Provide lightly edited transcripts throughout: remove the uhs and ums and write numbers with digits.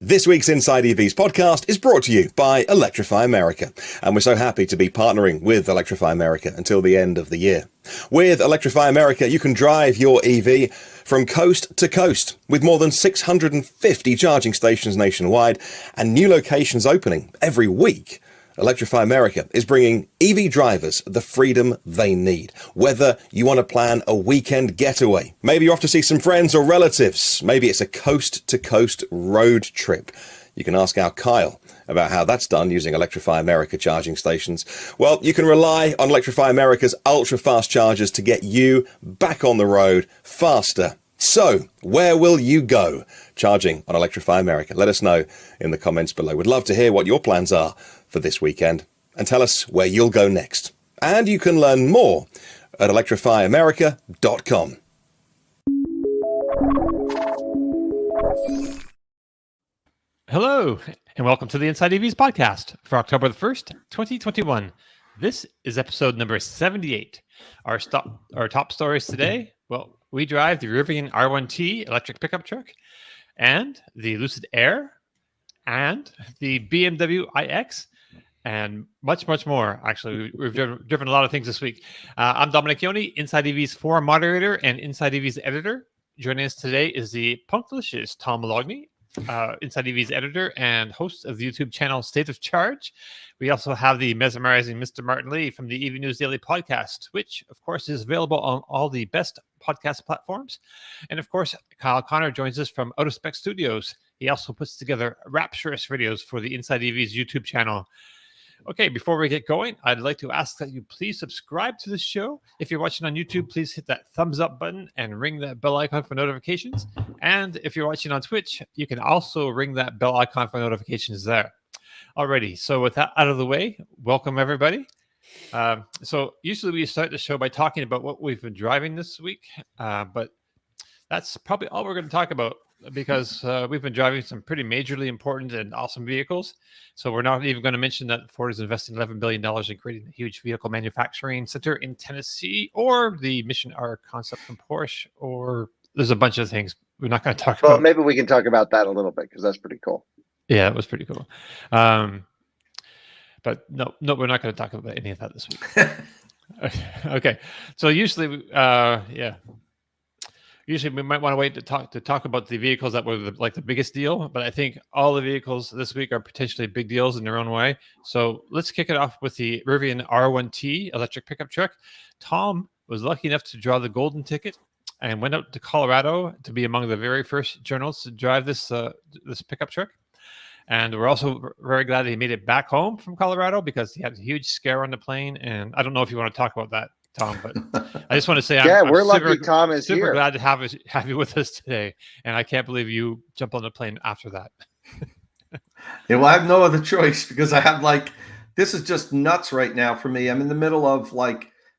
This week's InsideEVs podcast is brought to you by Electrify America, and we're so happy to be partnering with Electrify America until the end of the year. With Electrify America, you can drive your EV from coast to coast with more than 650 charging stations nationwide and new locations opening every week. Electrify America is bringing EV drivers the freedom they need. Whether you want to plan a weekend getaway, maybe you're off to see some friends or relatives, maybe it's a coast-to-coast road trip. You can ask our Kyle about how that's done using Electrify America charging stations. Well, you can rely on Electrify America's ultra-fast chargers to get you back on the road faster. So, where will you go charging on Electrify America? Let us know in the comments below. We'd love to hear what your plans are for this weekend, and tell us where you'll go next. And you can learn more at electrifyamerica.com. Hello, and welcome to the InsideEVs podcast for October the 1st, 2021. This is episode number 78. Our top stories today, well, we drive the Rivian R1T electric pickup truck and the Lucid Air and the BMW iX and much, much more. Actually, we've driven a lot of things this week. I'm Dominic Yoni, InsideEVs forum moderator and InsideEVs editor. Joining us today is the punklicious Tom Malogney, InsideEVs editor and host of the YouTube channel State of Charge. We also have the mesmerizing Mr. Martin Lee from the EV News Daily podcast, which, of course, is available on all the best podcast platforms. And, of course, Kyle Connor joins us from Out of Spec Studios. He also puts together rapturous videos for the InsideEVs YouTube channel. Okay, before we get going, I'd like to ask that you please subscribe to the show. If you're watching on YouTube, please hit that thumbs up button and ring that bell icon for notifications. And if you're watching on Twitch, you can also ring that bell icon for notifications there. Alrighty, so with that out of the way, welcome everybody. So usually we start the show by talking about what we've been driving this week, but that's probably all we're going to talk about, because we've been driving some pretty majorly important and awesome vehicles. So we're not even going to mention that Ford is investing $11 billion in creating a huge vehicle manufacturing center in Tennessee, or the Mission R concept from Porsche, or there's a bunch of things we're not going to talk about. Well, maybe we can talk about that a little bit, because that's pretty cool. Yeah, it was pretty cool. But no, we're not going to talk about any of that this week. Okay. So usually, Usually we might want to wait to talk about the vehicles that were the biggest deal, but I think all the vehicles this week are potentially big deals in their own way. So let's kick it off with the Rivian R1T electric pickup truck. Tom was lucky enough to draw the golden ticket and went out to Colorado to be among the very first journalists to drive this pickup truck. And we're also very glad he made it back home from Colorado, because he had a huge scare on the plane. And I don't know if you want to talk about that, Tom, but I just want to say, we're lucky Tom is super here. Glad to have you with us today, and I can't believe you jumped on the plane after that. Yeah, well, I have no other choice, because I have this is just nuts right now for me. I'm in the middle of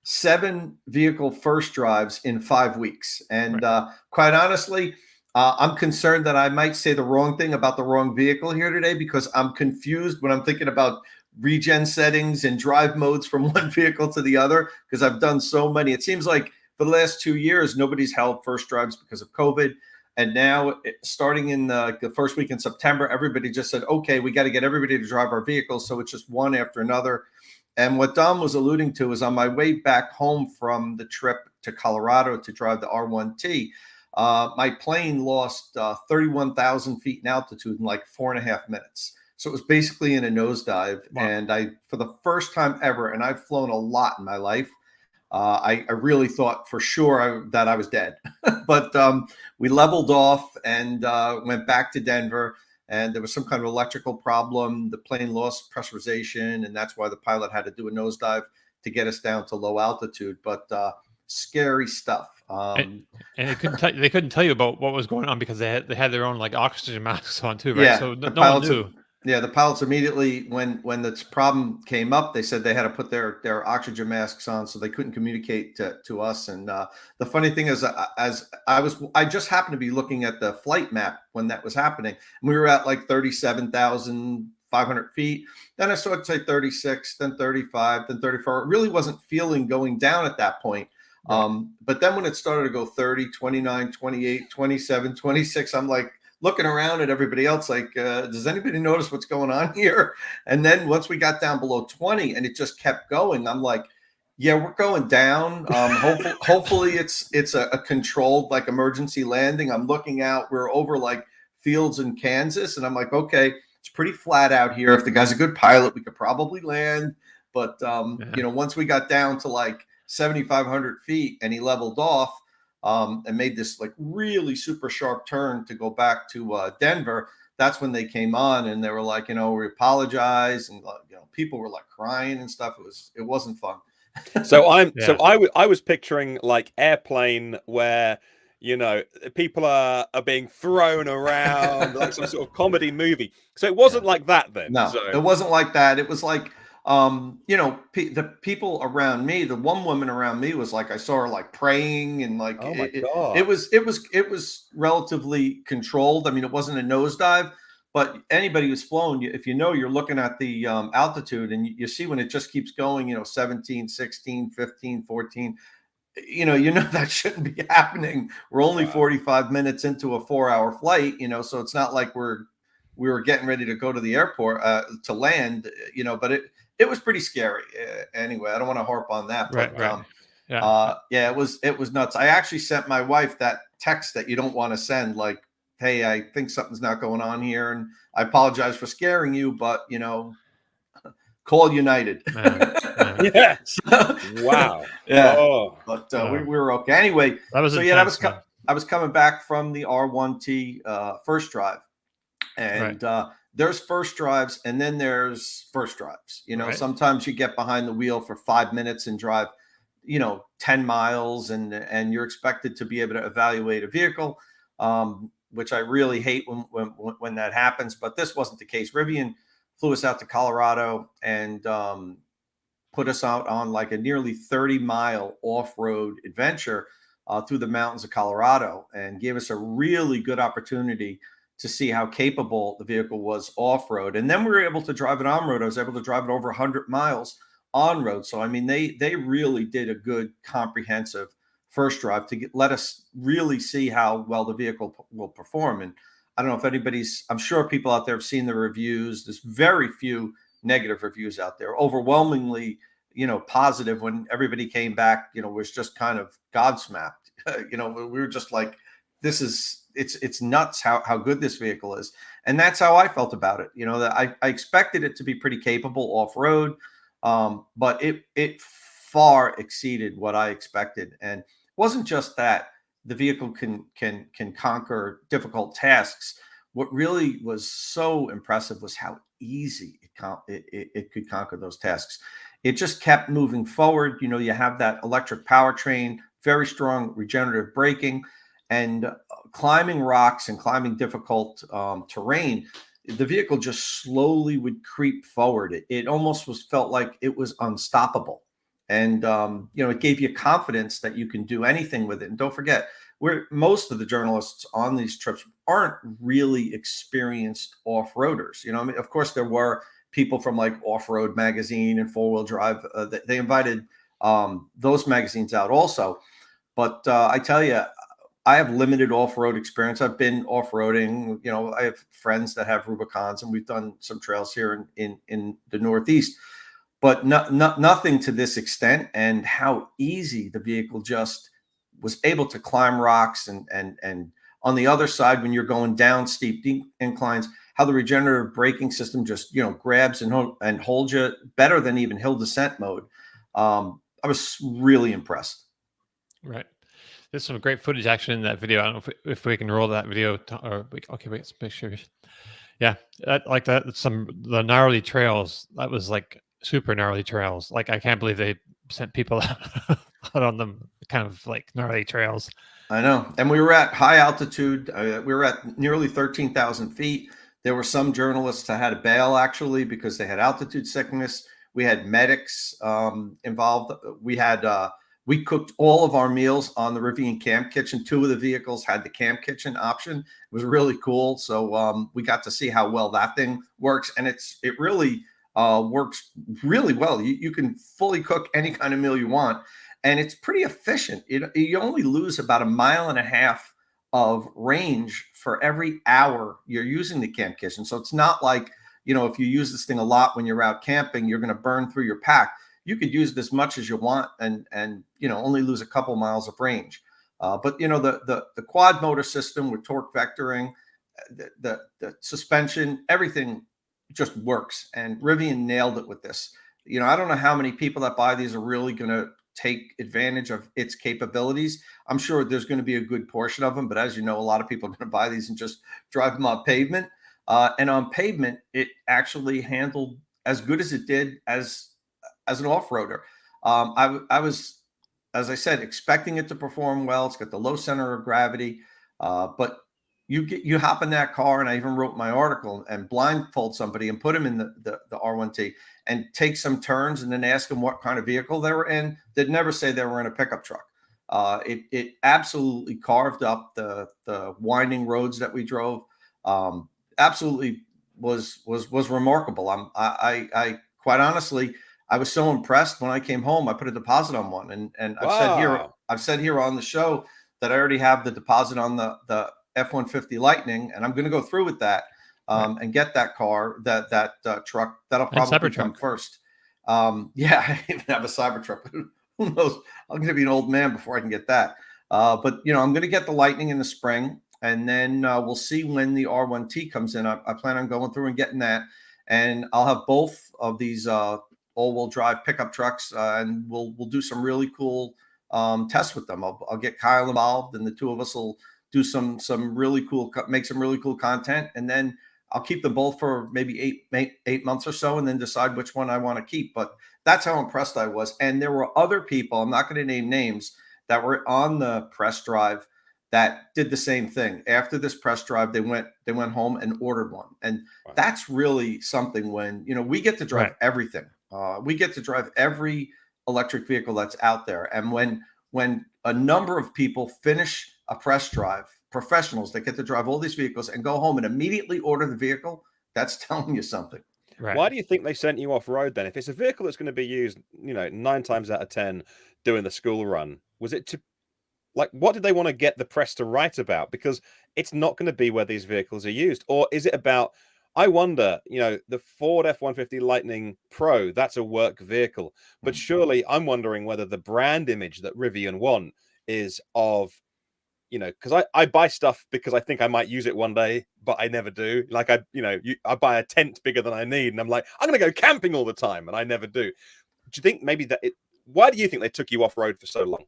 7 vehicle first drives in 5 weeks, and quite honestly, I'm concerned that I might say the wrong thing about the wrong vehicle here today, because I'm confused when I'm thinking about regen settings and drive modes from one vehicle to the other, because I've done so many. It seems like for the last 2 years, nobody's held first drives because of COVID. And now starting in the first week in September, everybody just said, okay, we got to get everybody to drive our vehicles. So it's just one after another. And what Dom was alluding to is, on my way back home from the trip to Colorado to drive the R1T, my plane lost 31,000 feet in altitude in 4.5 minutes. So it was basically in a nosedive. Wow. And for the first time ever, and I've flown a lot in my life, I really thought for sure that I was dead. But we leveled off and went back to Denver, and there was some kind of electrical problem. The plane lost pressurization, and that's why the pilot had to do a nosedive to get us down to low altitude. But scary stuff. And they couldn't tell you about what was going on, because they had their own oxygen masks on too, right? Yeah, so no one knew. Yeah, the pilots immediately, when this problem came up, they said they had to put their oxygen masks on, so they couldn't communicate to us. And the funny thing is, I just happened to be looking at the flight map when that was happening, and we were at 37,500 feet. Then I saw it say 36, then 35, then 34. It really wasn't feeling going down at that point. Right. But then when it started to go 30, 29, 28, 27, 26, I'm like looking around at everybody else like, does anybody notice what's going on here? And then once we got down below 20 and it just kept going, I'm like, yeah, we're going down. Hopefully it's a controlled like emergency landing. I'm looking out. We're over like fields in Kansas, and I'm like, okay, it's pretty flat out here. If the guy's a good pilot, we could probably land. But once we got down to like 7,500 feet, and he leveled off and made this like really super sharp turn to go back to Denver. That's when they came on, and they were like, we apologize, and people were like crying and stuff. It wasn't fun. So I was picturing like airplane where people are being thrown around like some sort of comedy movie. So it wasn't like that then. No, it wasn't like that. It was like the people around me, the one woman around me was like, I saw her like praying and like, oh my God. It was relatively controlled. I mean, it wasn't a nosedive, but anybody who's flown, if you're looking at the altitude and you see when it just keeps going, 17, 16, 15, 14, that shouldn't be happening. We're only 45 minutes into a 4-hour flight, so it's not like we were getting ready to go to the airport to land, but it was pretty scary. Anyway, I don't want to harp on that, but it was nuts. I actually sent my wife that text that you don't want to send, like, hey, I think something's not going on here, and I apologize for scaring you, but call United. Yeah. Wow. Yeah. Oh. But we were okay. Anyway, that was I was coming back from the R1T first drive, and there's first drives, and then there's first drives. Sometimes you get behind the wheel for 5 minutes and drive, 10 miles, and you're expected to be able to evaluate a vehicle, which I really hate when that happens. But this wasn't the case. Rivian flew us out to Colorado and put us out on like a nearly 30-mile off-road adventure through the mountains of Colorado, and gave us a really good opportunity to see how capable the vehicle was off-road. And then we were able to drive it on-road. I was able to drive it over 100 miles on-road. So, I mean, they really did a good comprehensive first drive to let us really see how well the vehicle will perform. And I don't know if I'm sure people out there have seen the reviews. There's very few negative reviews out there. Overwhelmingly, positive. When everybody came back, was just kind of godsmacked. We were just like, it's nuts how good this vehicle is. And that's how I felt about it. That I expected it to be pretty capable off-road, but it far exceeded what I expected. And it wasn't just that the vehicle can conquer difficult tasks. What really was so impressive was how easy it could conquer those tasks. It just kept moving forward. You have that electric powertrain, very strong regenerative braking, and climbing rocks and climbing difficult terrain. The vehicle just slowly would creep forward. It almost felt like it was unstoppable. And, it gave you confidence that you can do anything with it. And don't forget, most of the journalists on these trips aren't really experienced off-roaders. I mean, of course, there were people from like Off-Road Magazine and Four Wheel Drive. They invited those magazines out also. But I tell you, I have limited off-road experience. I've been off-roading. I have friends that have Rubicons, and we've done some trails here in the Northeast. But nothing to this extent, and how easy the vehicle just was able to climb rocks, and on the other side, when you're going down steep inclines, how the regenerative braking system just grabs and holds you better than even hill descent mode. I was really impressed. Right. There's some great footage actually in that video. I don't know if we can roll that video. Okay, wait, let's make sure. Yeah, like that. The gnarly trails. That was like super gnarly trails. Like, I can't believe they sent people out on them kind of like gnarly trails. I know. And we were at high altitude. We were at nearly 13,000 feet. There were some journalists that had to bail actually because they had altitude sickness. We had medics involved. We cooked all of our meals on the Rivian Camp Kitchen. 2 of the vehicles had the Camp Kitchen option. It was really cool. So we got to see how well that thing works. And it really works really well. You can fully cook any kind of meal you want. and it's pretty efficient. You only lose about 1.5 miles of range for every hour you're using the camp kitchen. So it's not like, if you use this thing a lot when you're out camping, you're going to burn through your pack. You could use it as much as you want and only lose a couple miles of range. But the quad motor system with torque vectoring, the suspension, everything just works. And Rivian nailed it with this. I don't know how many people that buy these are really going to take advantage of its capabilities. I'm sure there's going to be a good portion of them, but as you know, a lot of people are going to buy these and just drive them on pavement. And on pavement, it actually handled as good as it did as an off-roader. I was, as I said, expecting it to perform well. It's got the low center of gravity, but you hop in that car, and I even wrote my article, and blindfold somebody and put them in the R1T and take some turns and then ask them what kind of vehicle they were in. They'd never say they were in a pickup truck. It absolutely carved up the winding roads that we drove. Absolutely was remarkable. I quite honestly, I was so impressed when I came home. I put a deposit on one, and I've said here on the show that I already have the deposit on the F-150 Lightning, and I'm going to go through with that and get that car, that truck. That'll probably come first. Yeah, I even have a Cybertruck. Who knows? I'm going to be an old man before I can get that. But I'm going to get the Lightning in the spring, and then we'll see when the R1T comes in. I plan on going through and getting that, and I'll have both of these all-wheel drive pickup trucks, and we'll do some really cool tests with them. I'll get Kyle involved, and the two of us will do some really cool, make some really cool content, and then I'll keep them both for maybe eight months or so, and then decide which one I want to keep. But that's how impressed I was. And there were other people, I'm not going to name names, that were on the press drive that did the same thing. After this press drive, they went home and ordered one. And that's really something when, we get to drive everything. We get to drive every electric vehicle that's out there. And when a number of people finish a press drive, professionals that get to drive all these vehicles and go home and immediately order the vehicle, that's telling you something. Right. Why do you think they sent you off road then? If it's a vehicle that's going to be used, 9 times out of 10 doing the school run, was it to, what did they want to get the press to write about? Because it's not going to be where these vehicles are used. Or is it about, I wonder, the Ford F-150 Lightning Pro, that's a work vehicle. But surely I'm wondering whether the brand image that Rivian want is of, because I buy stuff because I think I might use it one day, but I never do. I buy a tent bigger than I need, and I'm like, I'm going to go camping all the time, and I never do. Do you think maybe why do you think they took you off road for so long?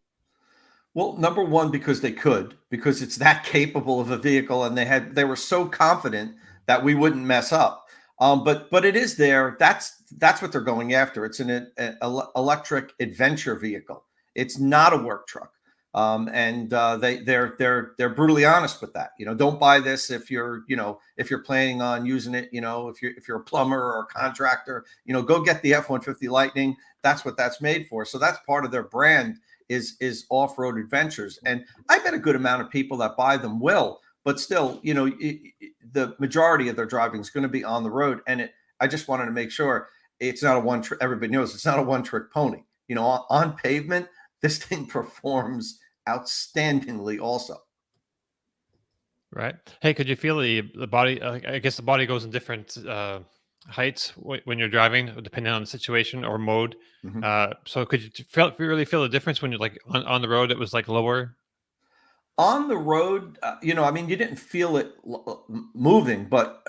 Well, number one, because it's that capable of a vehicle, and they were so confident that we wouldn't mess up. But it is there. That's what they're going after. It's an electric adventure vehicle. It's not a work truck. And they're brutally honest with that. Don't buy this if you're planning on using it. If you're a plumber or a contractor, go get the F-150 Lightning. That's what that's made for. So that's part of their brand is off-road adventures. And I bet a good amount of people that buy them will, but still, the majority of their driving is going to be on the road. And I just wanted to make sure it's not a one trick. Everybody knows it's not a one-trick pony. On pavement, this thing performs outstandingly also. Right. Hey, could you feel the body? I guess the body goes in different heights when you're driving, depending on the situation or mode. Mm-hmm. So could you really feel the difference when you're on the road? It was lower. On the road, you didn't feel it moving, but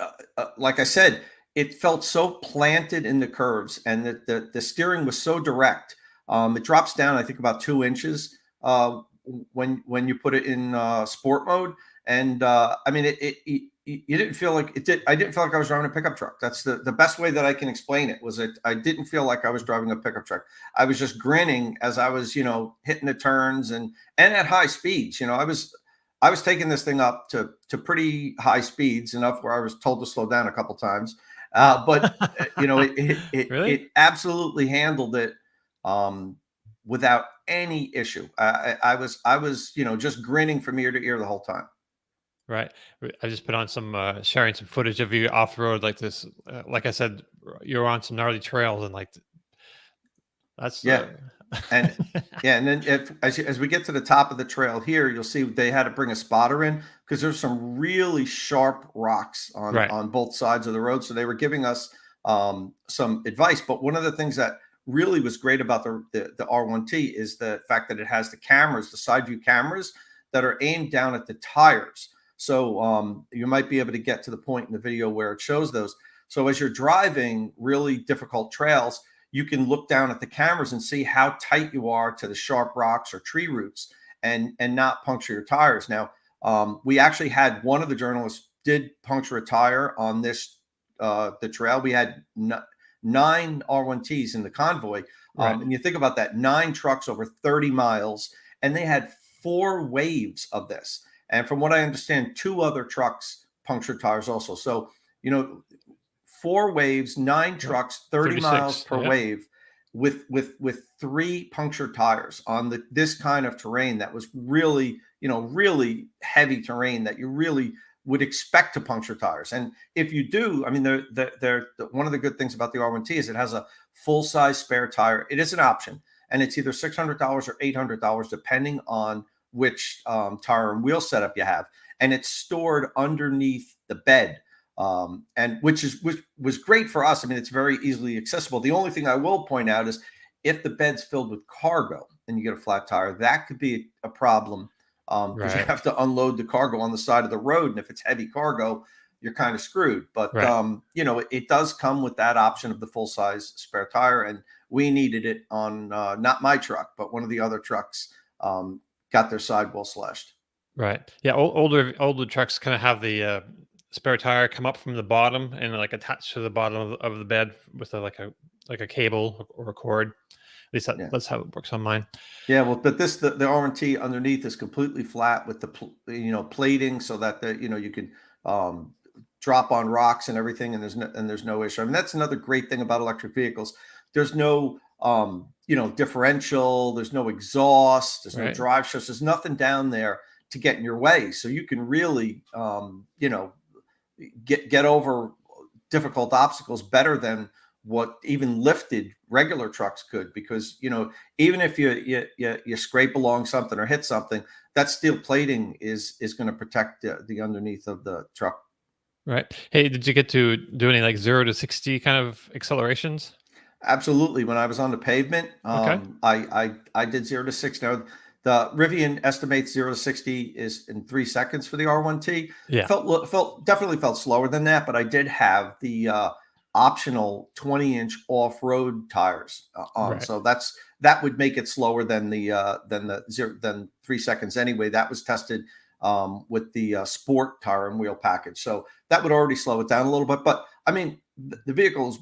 like I said, it felt so planted in the curves, and that the steering was so direct. It drops down, I think, about 2 inches when you put it in sport mode, and you didn't feel like it did. I didn't feel like I was driving a pickup truck. That's the best way that I can explain it. Was I didn't feel like I was driving a pickup truck. I was just grinning as I was, hitting the turns and at high speeds. I was taking this thing up to pretty high speeds, enough where I was told to slow down a couple times. But really? It absolutely handled it without any issue. I was just grinning from ear to ear the whole time. Right. I just put on some sharing some footage of you off the road like this. Like I said, you're on some gnarly trails, and that's And yeah, and then as we get to the top of the trail here, you'll see they had to bring a spotter in because there's some really sharp rocks on both sides of the road. So they were giving us some advice. But one of the things that really was great about the R1T is the fact that it has the cameras, the side view cameras that are aimed down at the tires. So you might be able to get to the point in the video where it shows those. So as you're driving really difficult trails, you can look down at the cameras and see how tight you are to the sharp rocks or tree roots and not puncture your tires. Now, we actually had one of the journalists did puncture a tire on this, the trail. We had 9 R1Ts in the convoy. And you think about that, 9 trucks over 30 miles, and they had 4 waves of this. And from what I understand, 2 other trucks punctured tires also. So, 4 waves, 9 trucks, 30 miles per wave with 3 punctured tires on this kind of terrain that was really, really heavy terrain that you really would expect to puncture tires. And if you do, I mean, one of the good things about the R1T is it has a full-size spare tire. It is an option, and it's either $600 or $800 depending on which tire and wheel setup you have. And it's stored underneath the bed. And which was great for us. I mean, it's very easily accessible. The only thing I will point out is if the bed's filled with cargo and you get a flat tire, that could be a problem because you have to unload the cargo on the side of the road. And if it's heavy cargo, you're kind of screwed. But, it does come with that option of the full size spare tire. And we needed it on not my truck, but one of the other trucks got their sidewall slashed. Right. Yeah. Older trucks kind of have the spare tire come up from the bottom and like attached to the bottom of the bed with like a cable or a cord. At least that's how it works on mine. Yeah, well, but the R1T underneath is completely flat with the plating so that you can drop on rocks and everything, and there's no issue. I mean, that's another great thing about electric vehicles. There's no differential, there's no exhaust, there's no drive shafts, there's nothing down there to get in your way, so you can really get over difficult obstacles better than what even lifted regular trucks could, because even if you scrape along something or hit something, that steel plating is going to protect the underneath of the truck. Right. Hey, did you get to do any like 0 to 60 kind of accelerations? Absolutely. When I was on the pavement, I did 0 to 60. Now, the Rivian estimates 0 to 60 is in 3 seconds for the R1T. Yeah. Definitely felt slower than that, but I did have the optional 20-inch off-road tires on. So that would make it slower than than 3 seconds anyway. That was tested with the sport tire and wheel package. So that would already slow it down a little bit. But I mean, the vehicle is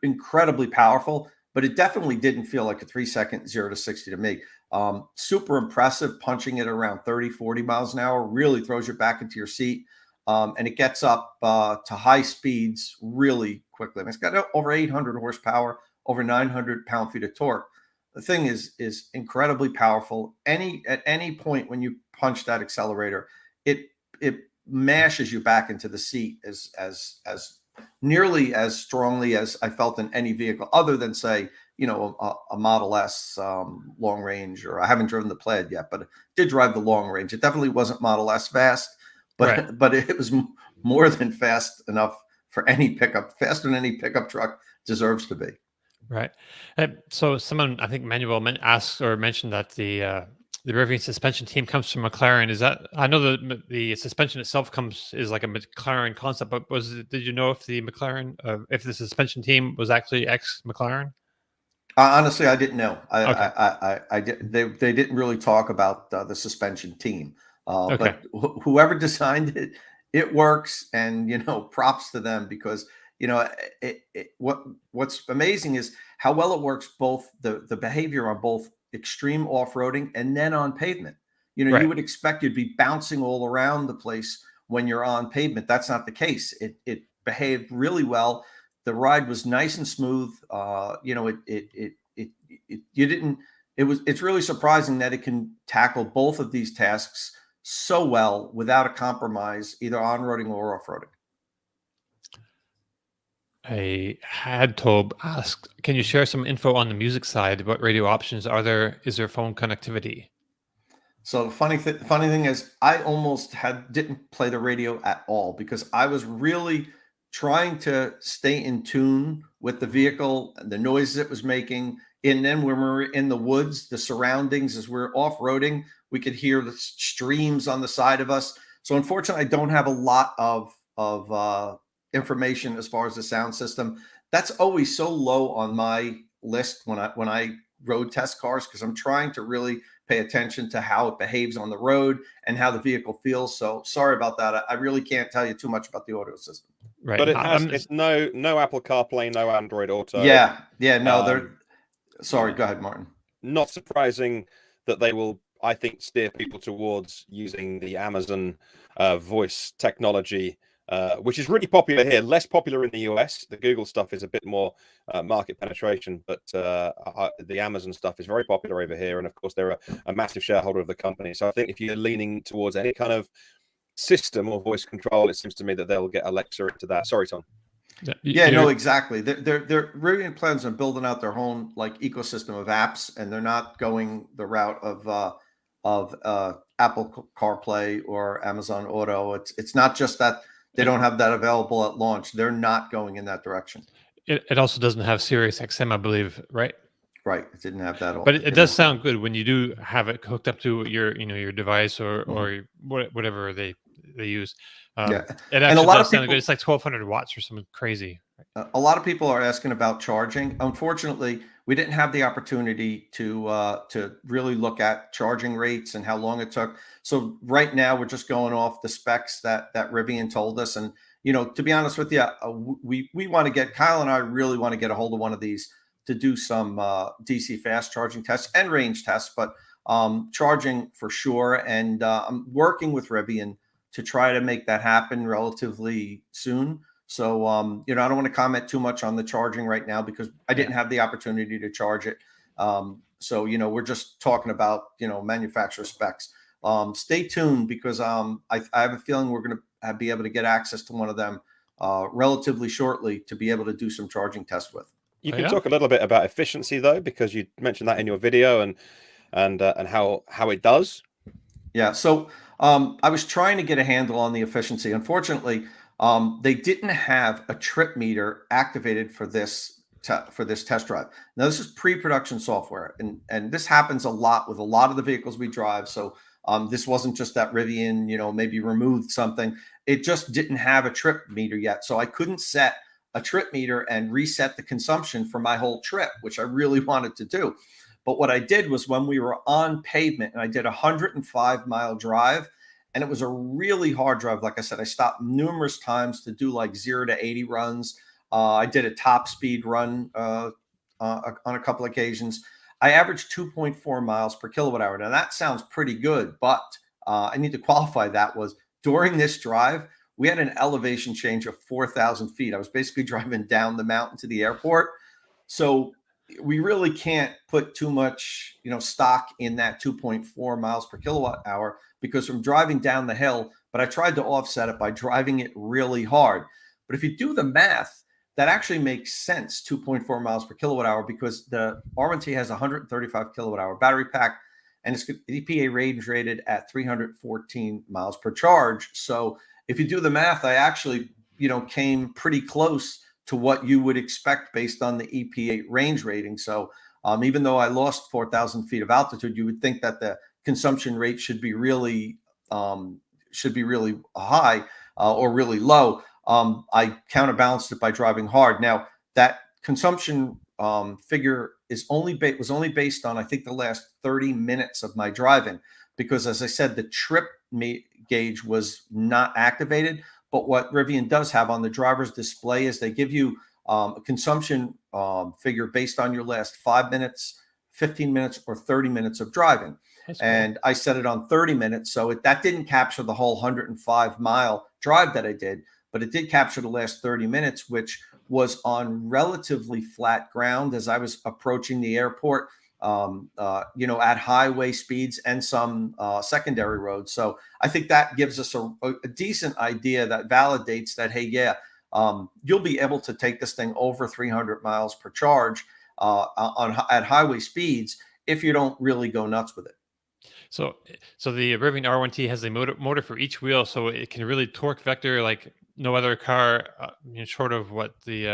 incredibly powerful, but it definitely didn't feel like a 3-second 0 to 60 to me. Super impressive, punching it around 30, 40 miles an hour, really throws you back into your seat. And it gets up to high speeds really quickly. I mean, it's got over 800 horsepower, over 900 pound-feet of torque. The thing is incredibly powerful. At any point when you punch that accelerator, it mashes you back into the seat as nearly as strongly as I felt in any vehicle other than, say, a Model S long range, or I haven't driven the Plaid yet, but I did drive the long range. It definitely wasn't Model S fast, but it was more than fast enough for any pickup, faster than any pickup truck deserves to be. Right. So someone, I think Manuel asked or mentioned that the Rivian suspension team comes from McLaren. Is that, I know the suspension itself is like a McLaren concept, but did you know if the McLaren, if the suspension team was actually ex-McLaren? Honestly, I didn't know. They didn't really talk about the suspension team. But whoever designed it, it works, and props to them, because what's amazing is how well it works, both the behavior on both extreme off-roading and then on pavement. You would expect you'd be bouncing all around the place when you're on pavement. That's not the case. It behaved really well. The ride was nice and smooth. It's really surprising that it can tackle both of these tasks so well without a compromise, either on-roading or off-roading. Hadtob asked, can you share some info on the music side? What radio options are there? Is there phone connectivity? So the funny thing is, I almost didn't play the radio at all because I was really trying to stay in tune with the vehicle and the noises it was making. And then when we were in the woods, the surroundings as we're off-roading, we could hear the streams on the side of us. So unfortunately, I don't have a lot of information as far as the sound system. That's always so low on my list when I road test cars, because I'm trying to really pay attention to how it behaves on the road and how the vehicle feels. So sorry about that. I really can't tell you too much about the audio system. Right. But it's no Apple CarPlay, no Android Auto. Yeah. No, sorry, go ahead, Martin. Not surprising that they will, I think, steer people towards using the Amazon voice technology, which is really popular here, less popular in the US. The Google stuff is a bit more market penetration, but the Amazon stuff is very popular over here. And of course, they're a massive shareholder of the company. So I think if you're leaning towards any kind of system or voice control, it seems to me that they'll get Alexa into that. Sorry, Tom. Yeah, no, exactly. They're really plans on building out their own like ecosystem of apps, and they're not going the route of Apple CarPlay or Amazon Auto. It's not just that they don't have that available at launch. They're not going in that direction. It also doesn't have Sirius XM, I believe, right? Right. It didn't have that. But it does sound good when you do have it hooked up to your device or whatever they use. Yeah, it actually does sound good. It's like 1,200 watts or something crazy. A lot of people are asking about charging. Unfortunately, we didn't have the opportunity to really look at charging rates and how long it took. So right now we're just going off the specs that Rivian told us. And to be honest with you, we want to get, Kyle and I really want to get a hold of one of these to do some DC fast charging tests and range tests, but charging for sure. And I'm working with Rivian to try to make that happen relatively soon. So, I don't want to comment too much on the charging right now because I didn't have the opportunity to charge it. So, we're just talking about, manufacturer specs. Stay tuned because I have a feeling we're going to be able to get access to one of them relatively shortly to be able to do some charging tests with. You can talk a little bit about efficiency though, because you mentioned that in your video and how it does. Yeah. So I was trying to get a handle on the efficiency. Unfortunately, they didn't have a trip meter activated for this test drive. Now, this is pre-production software, and this happens a lot with a lot of the vehicles we drive. So this wasn't just that Rivian, maybe removed something. It just didn't have a trip meter yet. So I couldn't set a trip meter and reset the consumption for my whole trip, which I really wanted to do. But what I did was when we were on pavement and I did a 105-mile drive, and it was a really hard drive. Like I said, I stopped numerous times to do like 0 to 80 runs. I did a top speed run on a couple occasions. I averaged 2.4 miles per kilowatt hour. Now that sounds pretty good, but I need to qualify that was during this drive, we had an elevation change of 4,000 feet. I was basically driving down the mountain to the airport. So we really can't put too much, stock in that 2.4 miles per kilowatt hour because I'm driving down the hill, but I tried to offset it by driving it really hard. But if you do the math, that actually makes sense, 2.4 miles per kilowatt hour, because the R1T has 135 kilowatt hour battery pack and it's EPA range rated at 314 miles per charge. So if you do the math, I actually, came pretty close to what you would expect based on the EPA range rating. So even though I lost 4,000 feet of altitude, you would think that the consumption rate should be really high or really low. I counterbalanced it by driving hard. Now that consumption figure was only based on, I think, the last 30 minutes of my driving, because as I said, the trip gauge was not activated. But what Rivian does have on the driver's display is they give you a consumption figure based on your last 5 minutes, 15 minutes, or 30 minutes of driving. That's and cool. I set it on 30 minutes. So that didn't capture the whole 105-mile drive that I did, but it did capture the last 30 minutes, which was on relatively flat ground as I was approaching the airport, at highway speeds and some secondary roads. So I think that gives us a decent idea that validates that, hey, yeah, you'll be able to take this thing over 300 miles per charge at highway speeds if you don't really go nuts with it. So the Rivian R1T has a motor for each wheel, so it can really torque vector like no other car, short of what the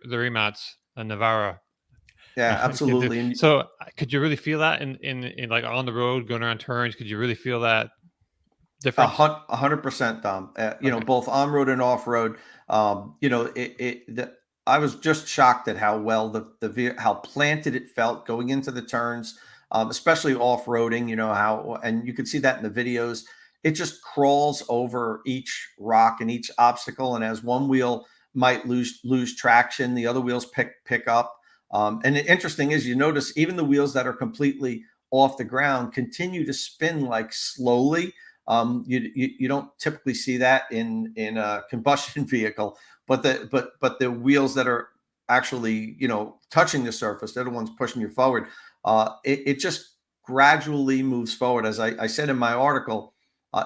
Rimacs and Navara. Yeah, absolutely. So could you really feel that in like on the road going around turns? Could you really feel that difference? 100%, Dom. You know, both on road and off road. I was just shocked at how well how planted it felt going into the turns. Especially off-roading, and you can see that in the videos. It just crawls over each rock and each obstacle, and as one wheel might lose traction, the other wheels pick up. And the interesting is, you notice even the wheels that are completely off the ground continue to spin like slowly. You don't typically see that in a combustion vehicle, but the wheels that are actually touching the surface, they're the ones pushing you forward. It just gradually moves forward. As I said in my article,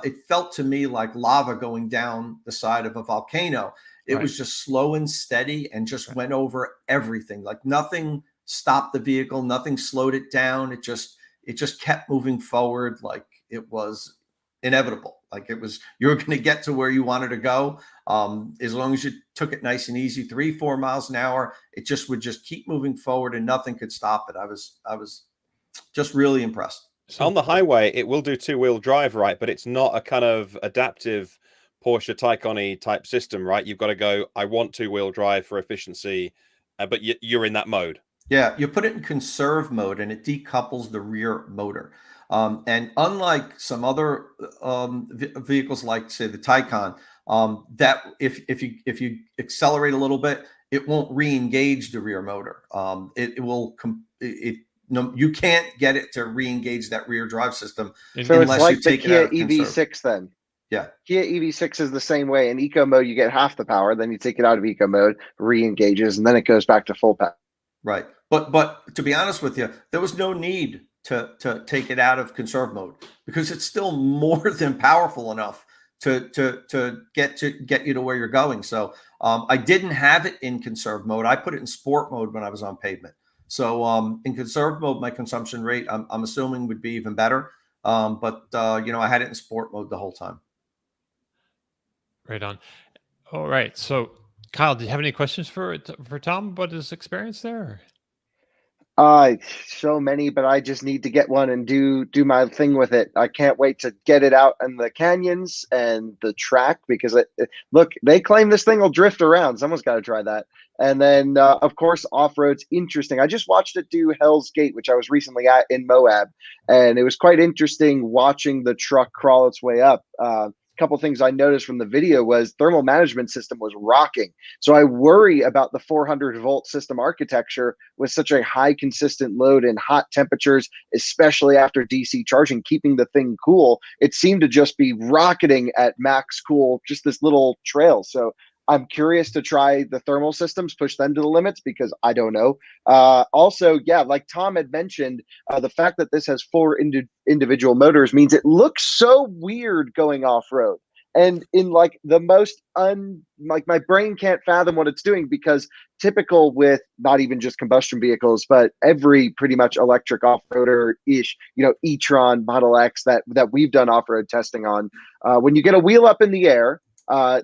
it felt to me like lava going down the side of a volcano. It was just slow and steady and just went over everything. Like nothing stopped the vehicle, nothing slowed it down. It just kept moving forward like it was inevitable. Like you were going to get to where you wanted to go. As long as you took it nice and easy, 3-4 miles an hour, it would just keep moving forward and nothing could stop it. I was just really impressed. So on the highway, it will do two-wheel drive, right? But it's not a kind of adaptive Porsche Taycan type system, right? You've got to go, I want two-wheel drive for efficiency, but you're in that mode. Yeah, you put it in conserve mode and it decouples the rear motor. And unlike some other vehicles, like say the Taycan, that if you accelerate a little bit, it won't re-engage the rear motor. You can't get it to re-engage that rear drive system. So it's like the Kia EV6 then. Yeah. Kia EV6 is the same way. In eco mode, you get half the power. Then you take it out of eco mode, re-engages, and then it goes back to full power. Right. But to be honest with you, there was no need to take it out of conserve mode because it's still more than powerful enough to get you to where you're going. So I didn't have it in conserve mode. I put it in sport mode when I was on pavement. So in conserve mode, my consumption rate, I'm assuming, would be even better. But I had it in sport mode the whole time. Right on. All right. So Kyle, do you have any questions for Tom about his experience there? So many, but I just need to get one and do my thing with it. I can't wait to get it out in the canyons and the track because look, they claim this thing will drift around. Someone's got to try that. And then, of course, off-road's interesting. I just watched it do Hell's Gate, which I was recently at in Moab, and it was quite interesting watching the truck crawl its way up. Couple things I noticed from the video was thermal management system was rocking. So I worry about the 400-volt system architecture with such a high consistent load and hot temperatures, especially after DC charging, keeping the thing cool. It seemed to just be rocketing at max cool, just this little trail. So I'm curious to try the thermal systems, push them to the limits because I don't know. Also, yeah, like Tom had mentioned, the fact that this has 4 individual motors means it looks so weird going off-road. And in like the most like my brain can't fathom what it's doing because typical with not even just combustion vehicles, but every pretty much electric off-roader-ish, e-tron, Model X that we've done off-road testing on, when you get a wheel up in the air,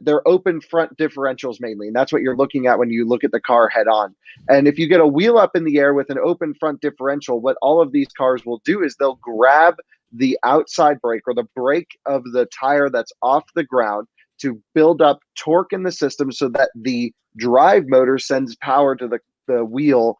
they're open front differentials mainly, and that's what you're looking at when you look at the car head on. And if you get a wheel up in the air with an open front differential, what all of these cars will do is they'll grab the outside brake or the brake of the tire that's off the ground to build up torque in the system so that the drive motor sends power to the wheel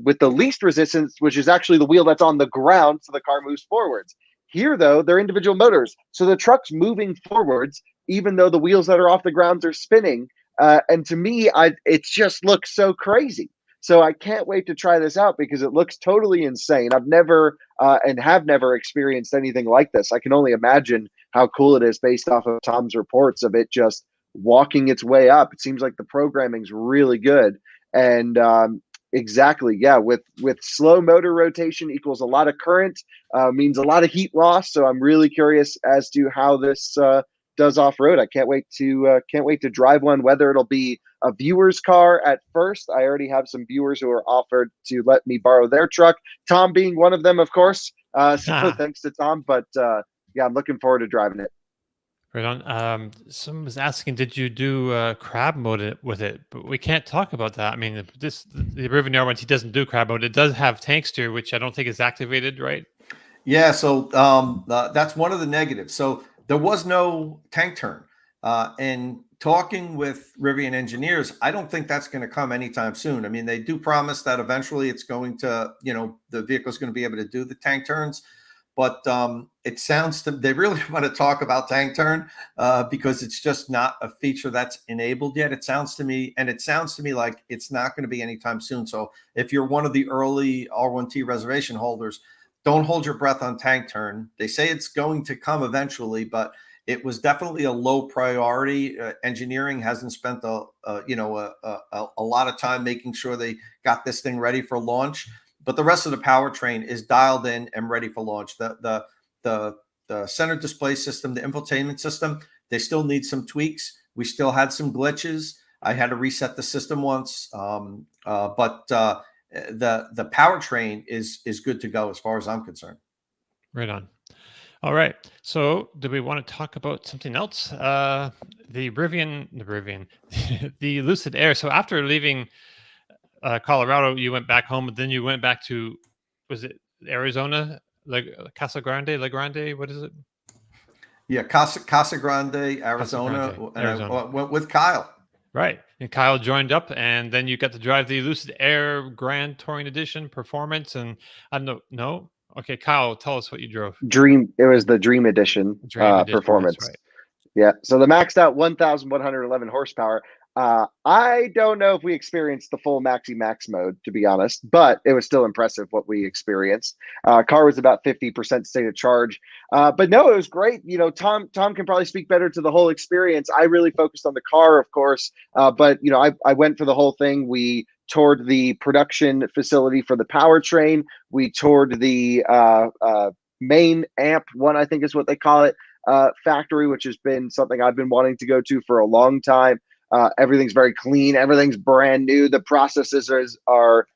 with the least resistance, which is actually the wheel that's on the ground, so the car moves forwards. Here, though, they're individual motors, so the truck's moving forwards, even though the wheels that are off the ground are spinning. And to me, it just looks so crazy. So I can't wait to try this out because it looks totally insane. I've never and have never experienced anything like this. I can only imagine how cool it is based off of Tom's reports of it just walking its way up. It seems like the programming's really good. And exactly, yeah, with slow motor rotation equals a lot of current, means a lot of heat loss. So I'm really curious as to how this does off road. I can't wait to drive one. Whether it'll be a viewer's car at first, I already have some viewers who are offered to let me borrow their truck. Tom being one of them, of course. So thanks to Tom. But yeah, I'm looking forward to driving it. Right on. Someone was asking, did you do crab mode with it? But we can't talk about that. I mean, the Rivian R1T doesn't do crab mode. It does have tank steer, which I don't think is activated, right? Yeah, so that's one of the negatives. So there was no tank turn. And talking with Rivian engineers, I don't think that's going to come anytime soon. I mean, they do promise that eventually it's going to, the vehicle's going to be able to do the tank turns. But it sounds to they really want to talk about tank turn because it's just not a feature that's enabled yet. It sounds to me like it's not going to be anytime soon. So if you're one of the early R1T reservation holders, don't hold your breath on tank turn. They say it's going to come eventually, but it was definitely a low priority. Engineering hasn't spent a lot of time making sure they got this thing ready for launch. But the rest of the powertrain is dialed in and ready for launch. The center display system, the infotainment system, they still need some tweaks. We still had some glitches. I had to reset the system once, but the powertrain is good to go as far as I'm concerned. Right on. All right. So, do we want to talk about something else? The Lucid Air. So, after leaving Colorado, you went back home, but then you went back to, was it Arizona, like Casa Grande, La Grande? What is it? Yeah, Casa Grande, Arizona, and I went with Kyle. Right, and Kyle joined up, and then you got to drive the Lucid Air Grand Touring Edition Performance, and I don't know. Okay, Kyle, tell us what you drove. It was the Dream Edition, Performance. Right. Yeah, so the maxed out 1,111 horsepower. I don't know if we experienced the full maxi max mode, to be honest, but it was still impressive what we experienced. Car was about 50% state of charge, but no, it was great. Tom can probably speak better to the whole experience. I really focused on the car, of course, but I went for the whole thing. We toured the production facility for the powertrain. We toured the main amp one, I think is what they call it, factory, which has been something I've been wanting to go to for a long time. Everything's very clean. Everything's brand new. The processes are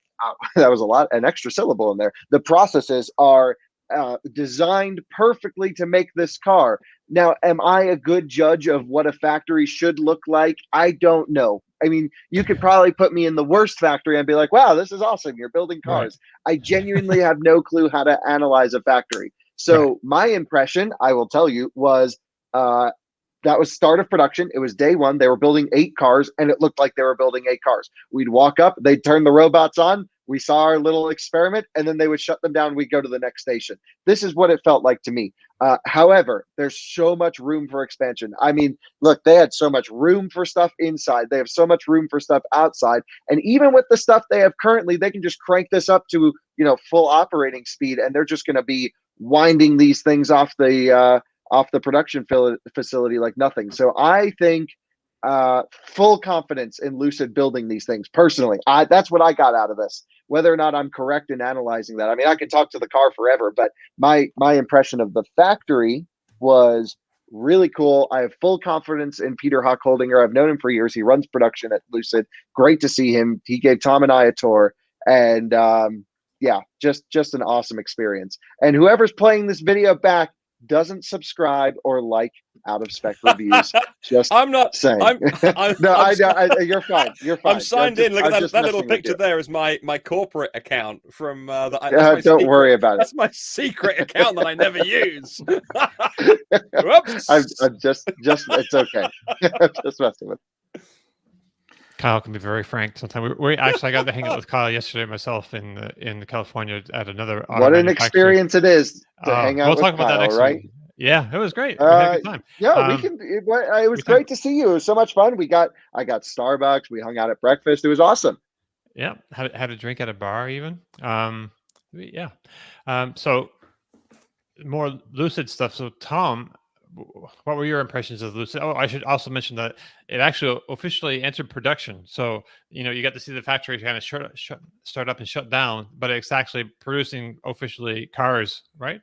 that was an extra syllable in there. The processes are designed perfectly to make this car. Now, am I a good judge of what a factory should look like? I don't know. I mean, you could probably put me in the worst factory and be like, wow, this is awesome. You're building cars. Right. I genuinely have no clue how to analyze a factory. So my impression, I will tell you, was that was start of production. It was day one. They were building 8 cars, and it looked like they were building 8 cars. We'd walk up, they'd turn the robots on. We saw our little experiment, and then they would shut them down. We'd go to the next station. This is what it felt like to me. However, there's so much room for expansion. I mean, look, they had so much room for stuff inside. They have so much room for stuff outside. And even with the stuff they have currently, they can just crank this up to, full operating speed, and they're just going to be winding these things off the production facility like nothing. So I think full confidence in Lucid building these things. Personally, that's what I got out of this. Whether or not I'm correct in analyzing that, I mean, I could talk to the car forever, but my impression of the factory was really cool. I have full confidence in Peter Hochholdinger. I've known him for years. He runs production at Lucid. Great to see him. He gave Tom and I a tour, and yeah, just an awesome experience. And whoever's playing this video back doesn't subscribe or like Out of Spec Reviews. Just I'm not saying. No, you're fine. You're fine. I'm signed in. Look at that little picture there is my corporate account from don't worry about it. That's my secret account that I never use. Whoops. I'm just it's okay. I'm just messing with it. Kyle can be very frank sometimes. We actually, I got to hang out with Kyle yesterday myself in California at another. What an experience it is to hang out with Kyle, about that next right? Week. Yeah, it was great. We had a good time. Yeah, we can. It was great to see you. It was so much fun. I got Starbucks. We hung out at breakfast. It was awesome. Yeah, had a drink at a bar even. Yeah. So more Lucid stuff. So Tom, what were your impressions of Lucid? Oh, I should also mention that it actually officially entered production. So, you got to see the factory kind of start up and shut down, but it's actually producing officially cars, right?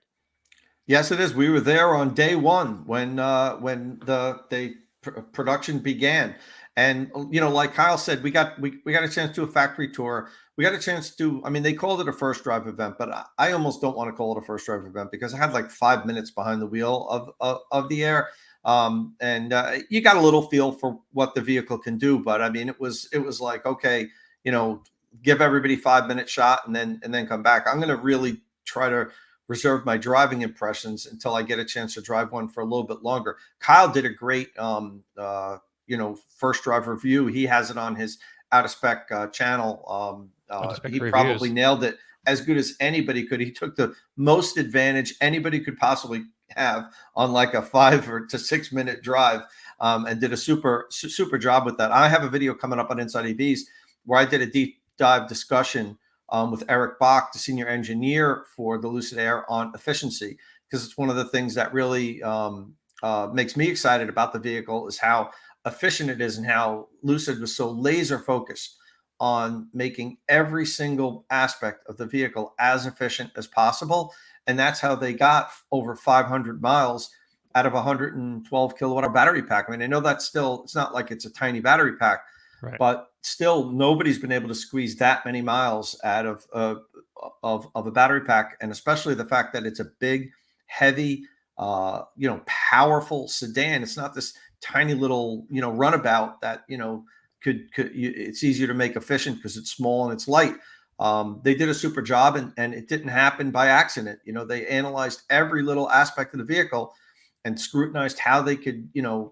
Yes, it is. We were there on day one when the production began, and like Kyle said, we got a chance to do a factory tour. We got a chance to do. I mean, they called it a first drive event, but I almost don't want to call it a first drive event because I had like 5 minutes behind the wheel of the Air, and you got a little feel for what the vehicle can do. But I mean, it was like, okay, give everybody 5 minute shot and then come back. I'm going to really try to reserve my driving impressions until I get a chance to drive one for a little bit longer. Kyle did a great, first drive review. He has it on his Out of Spec channel. He probably nailed it as good as anybody could. He took the most advantage anybody could possibly have on like a 5 to 6 minute drive, and did a super job with that. I have a video coming up on InsideEVs where I did a deep dive discussion with Eric Bach, the senior engineer for the Lucid Air, on efficiency, because it's one of the things that really makes me excited about the vehicle is how efficient it is and how Lucid was so laser focused on making every single aspect of the vehicle as efficient as possible. And that's how they got over 500 miles out of a 112 kilowatt hour battery pack. I mean, I know that's still, it's not like it's a tiny battery pack, right, but still nobody's been able to squeeze that many miles out of a battery pack. And especially the fact that it's a big, heavy, powerful sedan. It's not this tiny little, runabout that, it's easier to make efficient because it's small and it's light. They did a super job, and it didn't happen by accident. They analyzed every little aspect of the vehicle and scrutinized how they could,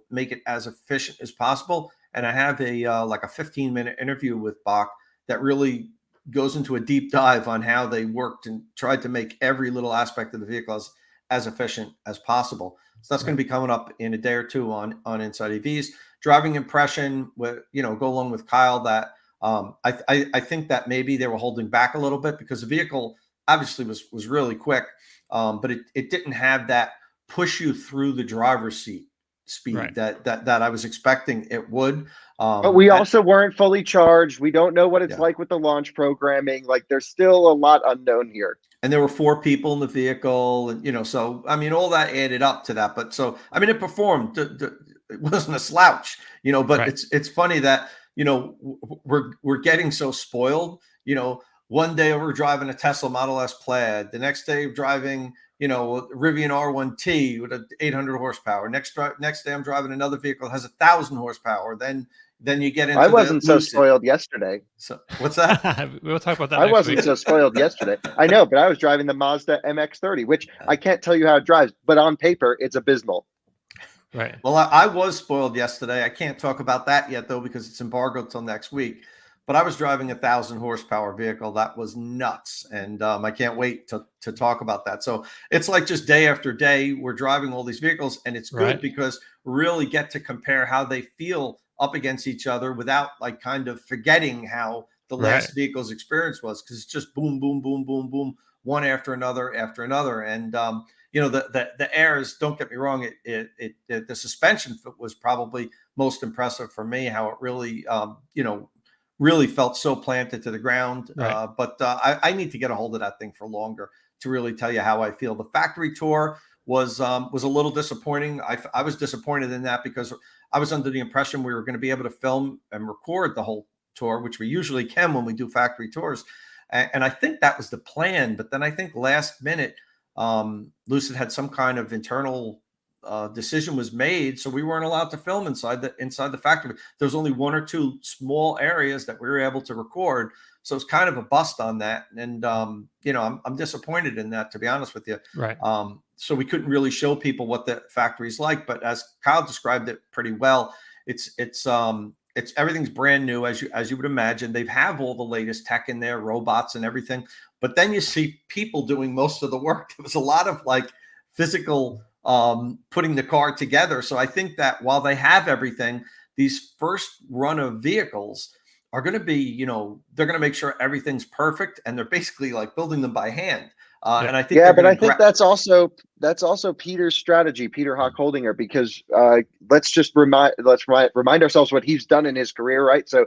make it as efficient as possible. And I have a 15-minute interview with Bach that really goes into a deep dive on how they worked and tried to make every little aspect of the vehicle as efficient as possible. So that's going to be coming up in a day or two on InsideEVs. Driving impression, with go along with Kyle, that I think that maybe they were holding back a little bit because the vehicle obviously was really quick, but it didn't have that push you through the driver's seat speed, right, that I was expecting it would. But we also weren't fully charged. We don't know what it's like with the launch programming. Like, there's still a lot unknown here. And there were 4 people in the vehicle, and so I mean, all that added up to that. But so I mean, it performed. It wasn't a slouch, but right, it's funny that we're getting so spoiled. One day we're driving a Tesla Model S Plaid. The next day we're driving Rivian R1T with a 800 horsepower. Next day I'm driving another vehicle that has 1,000 horsepower. Then you get into. I wasn't so spoiled yesterday. So what's that? We'll talk about that. I wasn't so spoiled yesterday. I know, but I was driving the Mazda MX-30, which I can't tell you how it drives, but on paper it's abysmal. Right. Well, I was spoiled yesterday. I can't talk about that yet though because it's embargoed till next week. But I was driving a 1,000 horsepower vehicle. That was nuts. And I can't wait to talk about that. So it's like just day after day, we're driving all these vehicles, and it's good, right, because we really get to compare how they feel up against each other without like kind of forgetting how the last, right, vehicle's experience was, because it's just boom, boom, boom, boom, boom, one after another. And, the Airs, don't get me wrong, the suspension was probably most impressive for me, how it really, really felt so planted to the ground. Right. But I need to get a hold of that thing for longer to really tell you how I feel. The factory tour was a little disappointing. I was disappointed in that because I was under the impression we were going to be able to film and record the whole tour, which we usually can when we do factory tours. And I think that was the plan. But then I think last minute, Lucid had some kind of internal decision was made, so we weren't allowed to film inside the factory. There was only 1 or 2 small areas that we were able to record, so it's kind of a bust on that. And I'm disappointed in that, to be honest with you. Right. So we couldn't really show people what the factory's like. But as Kyle described it pretty well, it's everything's brand new, as you would imagine. They have all the latest tech in there, robots and everything. But then you see people doing most of the work. There was a lot of like physical putting the car together. So I think that while they have everything, these first run of vehicles are going to be, they're going to make sure everything's perfect, and they're basically like building them by hand. And I think Yeah, they're but going I to think that's also Peter's strategy, Peter Hawk Holdinger, because let's remind ourselves what he's done in his career, right? So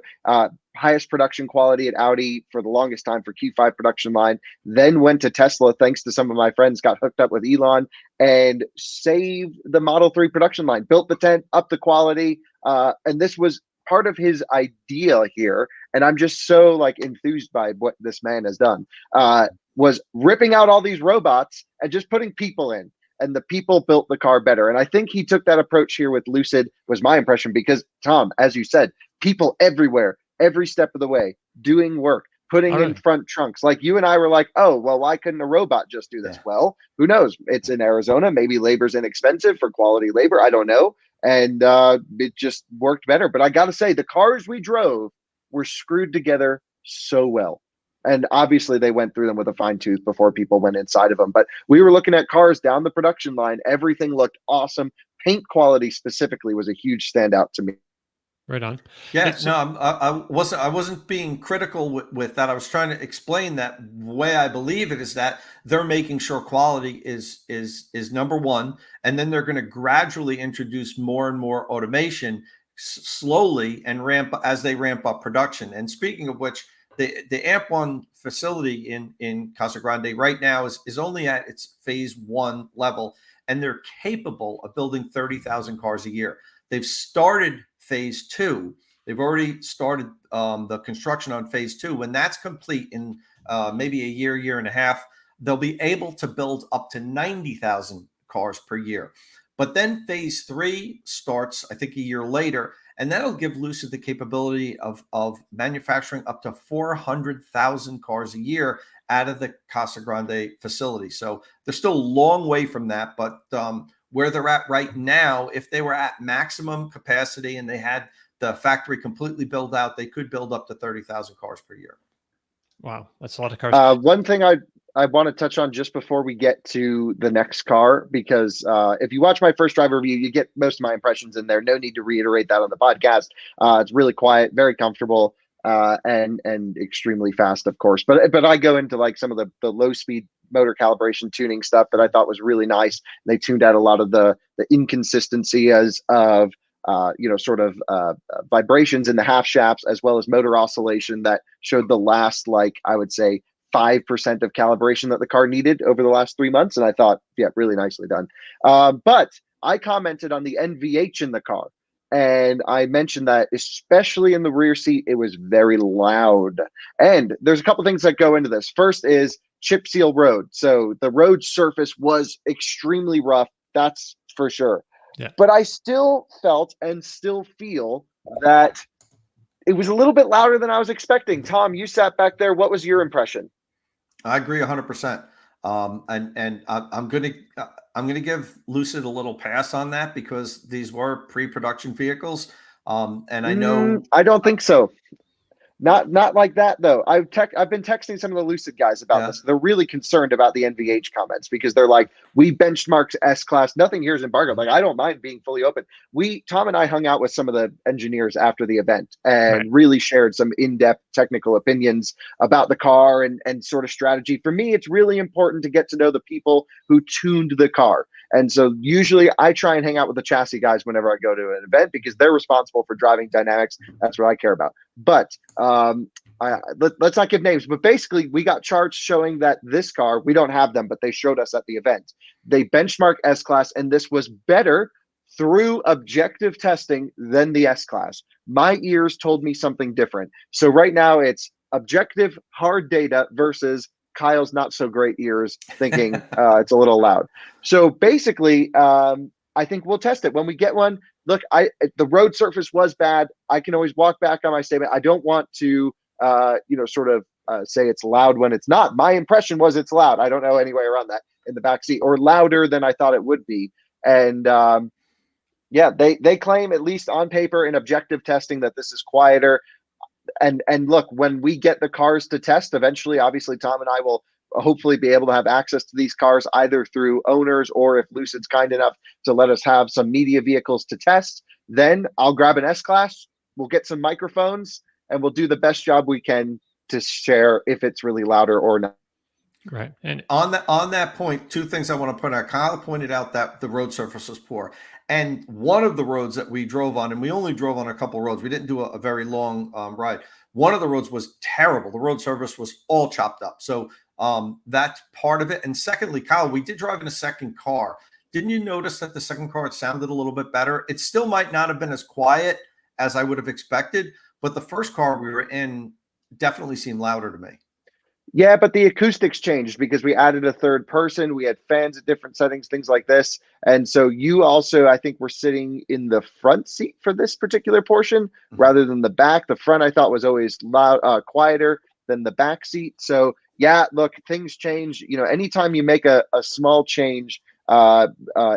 highest production quality at Audi for the longest time for Q5 production line, then went to Tesla thanks to some of my friends, got hooked up with Elon and saved the Model 3 production line, built the tent, up the quality, and this was part of his idea here. And I'm just so like enthused by what this man has done. Was ripping out all these robots and just putting people in, and the people built the car better. And I think he took that approach here with Lucid, was my impression, because Tom, as you said, people everywhere, every step of the way, doing work, putting in front trunks. Like you and I were like, oh, well, why couldn't a robot just do this? Yeah. Well, who knows? It's in Arizona. Maybe labor's inexpensive for quality labor. I don't know. And it just worked better. But I got to say, the cars we drove were screwed together so well. And obviously they went through them with a fine tooth before people went inside of them. But we were looking at cars down the production line. Everything looked awesome. Paint quality specifically was a huge standout to me. Right on. Yeah, no, I wasn't being critical with that. I was trying to explain that the way I believe it is that they're making sure quality is number one, and then they're going to gradually introduce more and more automation slowly and as they ramp up production. And speaking of which, the AMP1 facility in Casa Grande right now is only at its phase 1 level, and they're capable of building 30,000 cars a year. They've started phase 2. They've already started the construction on phase 2. When that's complete in maybe a year and a half, they'll be able to build up to 90,000 cars per year. But then phase 3 starts, I think, a year later, and that'll give Lucid the capability of manufacturing up to 400,000 cars a year out of the Casa Grande facility. So they're still a long way from that, but where they're at right now, if they were at maximum capacity and they had the factory completely built out, they could build up to 30,000 cars per year. Wow, that's a lot of cars. One thing I want to touch on just before we get to the next car, because if you watch my first drive review, you get most of my impressions in there. No need to reiterate that on the podcast. It's really quiet, very comfortable, and extremely fast, of course. But I go into like some of the low speed motor calibration tuning stuff that I thought was really nice. They tuned out a lot of the inconsistency of vibrations in the half shafts, as well as motor oscillation that showed the last, like, I would say 5% of calibration that the car needed over the last 3 months. And I thought, yeah, really nicely done. But I commented on the NVH in the car. And I mentioned that, especially in the rear seat, it was very loud. And there's a couple things that go into this. First is chip seal road. So the road surface was extremely rough. That's for sure. Yeah. But I still felt and still feel that it was a little bit louder than I was expecting. Tom, you sat back there. What was your impression? I agree 100%. And I'm gonna give Lucid a little pass on that, because these were pre-production vehicles. And I know I don't think so. Not like that though. I've been texting some of the Lucid guys about this. They're really concerned about the NVH comments, because they're like, we benchmarked S-Class. Nothing here is embargoed. Like, I don't mind being fully open. Tom and I hung out with some of the engineers after the event and really shared some in-depth technical opinions about the car and sort of strategy. For me, it's really important to get to know the people who tuned the car. And so usually I try and hang out with the chassis guys whenever I go to an event, because they're responsible for driving dynamics. That's what I care about. But let's not give names, but basically we got charts showing that this car, we don't have them, but they showed us at the event. They benchmark S-Class, and this was better through objective testing than the S-Class. My ears told me something different. So right now it's objective hard data versus Kyle's not so great ears thinking it's a little loud. So basically, I think we'll test it when we get one. Look, the road surface was bad. I can always walk back on my statement. I don't want to, say it's loud when it's not. My impression was it's loud. I don't know any way around that in the back seat, or louder than I thought it would be. And they claim, at least on paper in objective testing, that this is quieter. And look, when we get the cars to test eventually, obviously Tom and I will hopefully be able to have access to these cars either through owners, or if Lucid's kind enough to let us have some media vehicles to test, then I'll grab an S-Class, we'll get some microphones, and we'll do the best job we can to share if it's really louder or not. Right. And On that point, two things I want to point out. Kyle pointed out that the road surface was poor. And one of the roads that we drove on, and we only drove on a couple of roads, we didn't do a very long ride. One of the roads was terrible. The road surface was all chopped up. So that's part of it. And secondly, Kyle, we did drive in a second car. Didn't you notice that the second car, it sounded a little bit better? It still might not have been as quiet as I would have expected, but the first car we were in definitely seemed louder to me. Yeah, but the acoustics changed because we added a third person. We had fans at different settings, things like this. And so you also, I think, were sitting in the front seat for this particular portion rather than the back. The front, I thought, was always loud, quieter than the back seat. So yeah, look, things change. You know, anytime you make a small change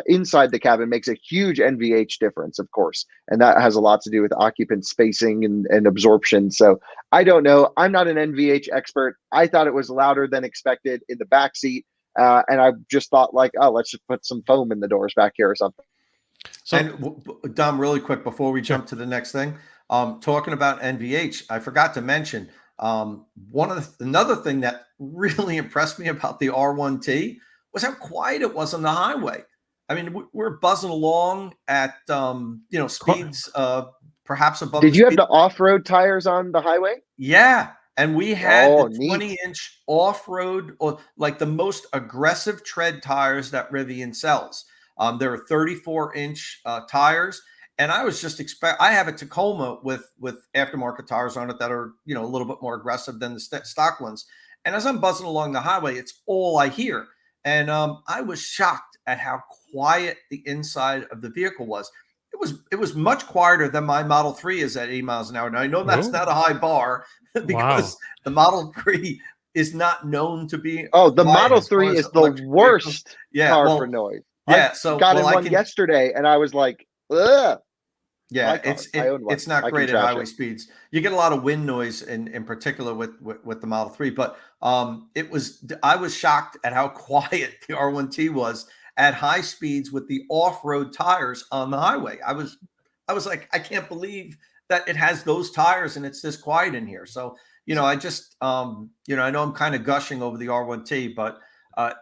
inside the cabin makes a huge NVH difference, of course. And that has a lot to do with occupant spacing and absorption. So I don't know. I'm not an NVH expert. I thought it was louder than expected in the back seat. And I just thought like, oh, let's just put some foam in the doors back here or something. So, and Dom, really quick before we jump to the next thing, talking about NVH, I forgot to mention another thing that really impressed me about the R1T was how quiet it was on the highway. I mean, we're buzzing along at speeds perhaps above. Did you have the off-road tires on the highway? Yeah, and we had the 20-inch off-road, or like the most aggressive tread tires that Rivian sells. There are 34-inch tires, and I was just I have a Tacoma with aftermarket tires on it that are a little bit more aggressive than the stock ones. And as I'm buzzing along the highway, it's all I hear. And I was shocked at how quiet the inside of the vehicle was. It was much quieter than my Model 3 is at 80 miles an hour. Now, I know that's not a high bar because the Model 3 is not known to be. Oh, the Model 3 is the worst car for noise. Yeah, I got in one yesterday, and I was like, ugh. Yeah, it's not great at highway speeds. You get a lot of wind noise in particular with the Model 3, but I was shocked at how quiet the R1T was at high speeds with the off-road tires on the highway. I was like, I can't believe that it has those tires and it's this quiet in here. So, I just I know I'm kind of gushing over the R1T, but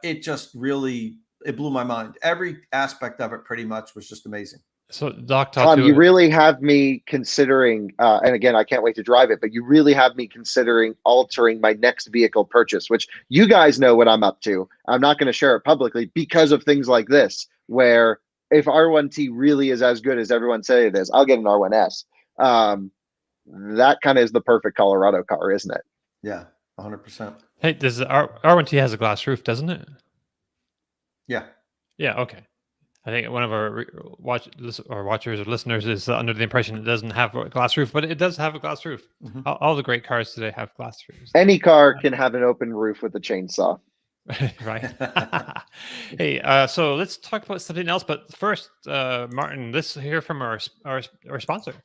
it just really blew my mind. Every aspect of it pretty much was just amazing. So, Doc, Tom, you really have me considering, and again, I can't wait to drive it, but you really have me considering altering my next vehicle purchase, which you guys know what I'm up to. I'm not going to share it publicly because of things like this, where if R1T really is as good as everyone says it is, I'll get an R1S. That kind of is the perfect Colorado car, isn't it? Yeah, 100%. Hey, does R1T has a glass roof, doesn't it? Yeah. Yeah, okay. I think one of our watchers or listeners is under the impression it doesn't have a glass roof, but it does have a glass roof. Mm-hmm. All the great cars today have glass roofs. Any car can have an open roof with a chainsaw. Right. Hey, so let's talk about something else. But first, Martin, let's hear from our sponsor.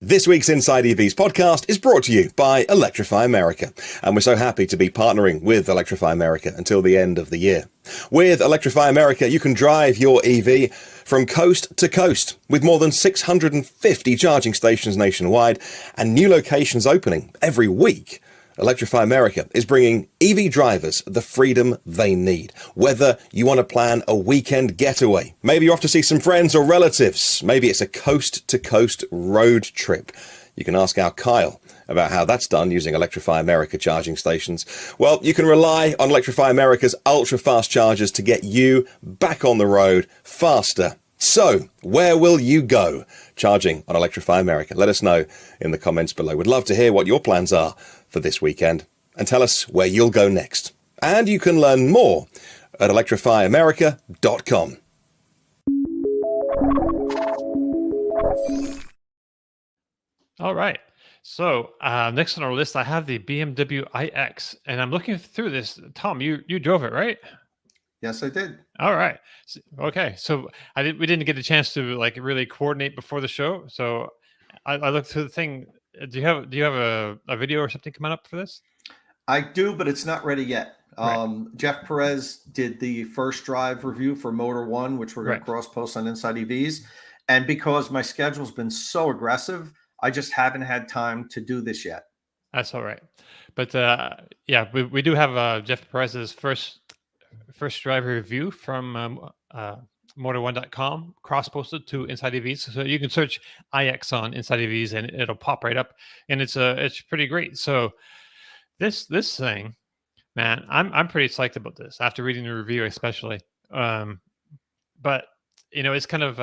This week's InsideEVs podcast is brought to you by Electrify America, and we're so happy to be partnering with Electrify America until the end of the year. With Electrify America, you can drive your EV from coast to coast with more than 650 charging stations nationwide and new locations opening every week. Electrify America is bringing EV drivers the freedom they need. Whether you want to plan a weekend getaway, maybe you're off to see some friends or relatives, maybe it's a coast-to-coast road trip. You can ask our Kyle about how that's done using Electrify America charging stations. Well, you can rely on Electrify America's ultra-fast chargers to get you back on the road faster. So, where will you go charging on Electrify America? Let us know in the comments below. We'd love to hear what your plans are for this weekend, and tell us where you'll go next. And you can learn more at electrifyamerica.com. All right. So next on our list, I have the BMW iX, and I'm looking through this. Tom, you drove it, right? Yes, I did. All right. Okay. So we didn't get a chance to really coordinate before the show. So I looked through the thing. Do you have a video or something coming up for this? I do, but it's not ready yet. Right. Jeff Perez did the first drive review for Motor One, which we're going to cross post on InsideEVs. And because my schedule's been so aggressive, I just haven't had time to do this yet. That's all right. But yeah, we do have Jeff Perez's first driver review from motor1.com cross-posted to InsideEVs. So you can search IX on InsideEVs and it'll pop right up. And it's pretty great. So this thing, man, I'm pretty psyched about this after reading the review, especially. But it's kind of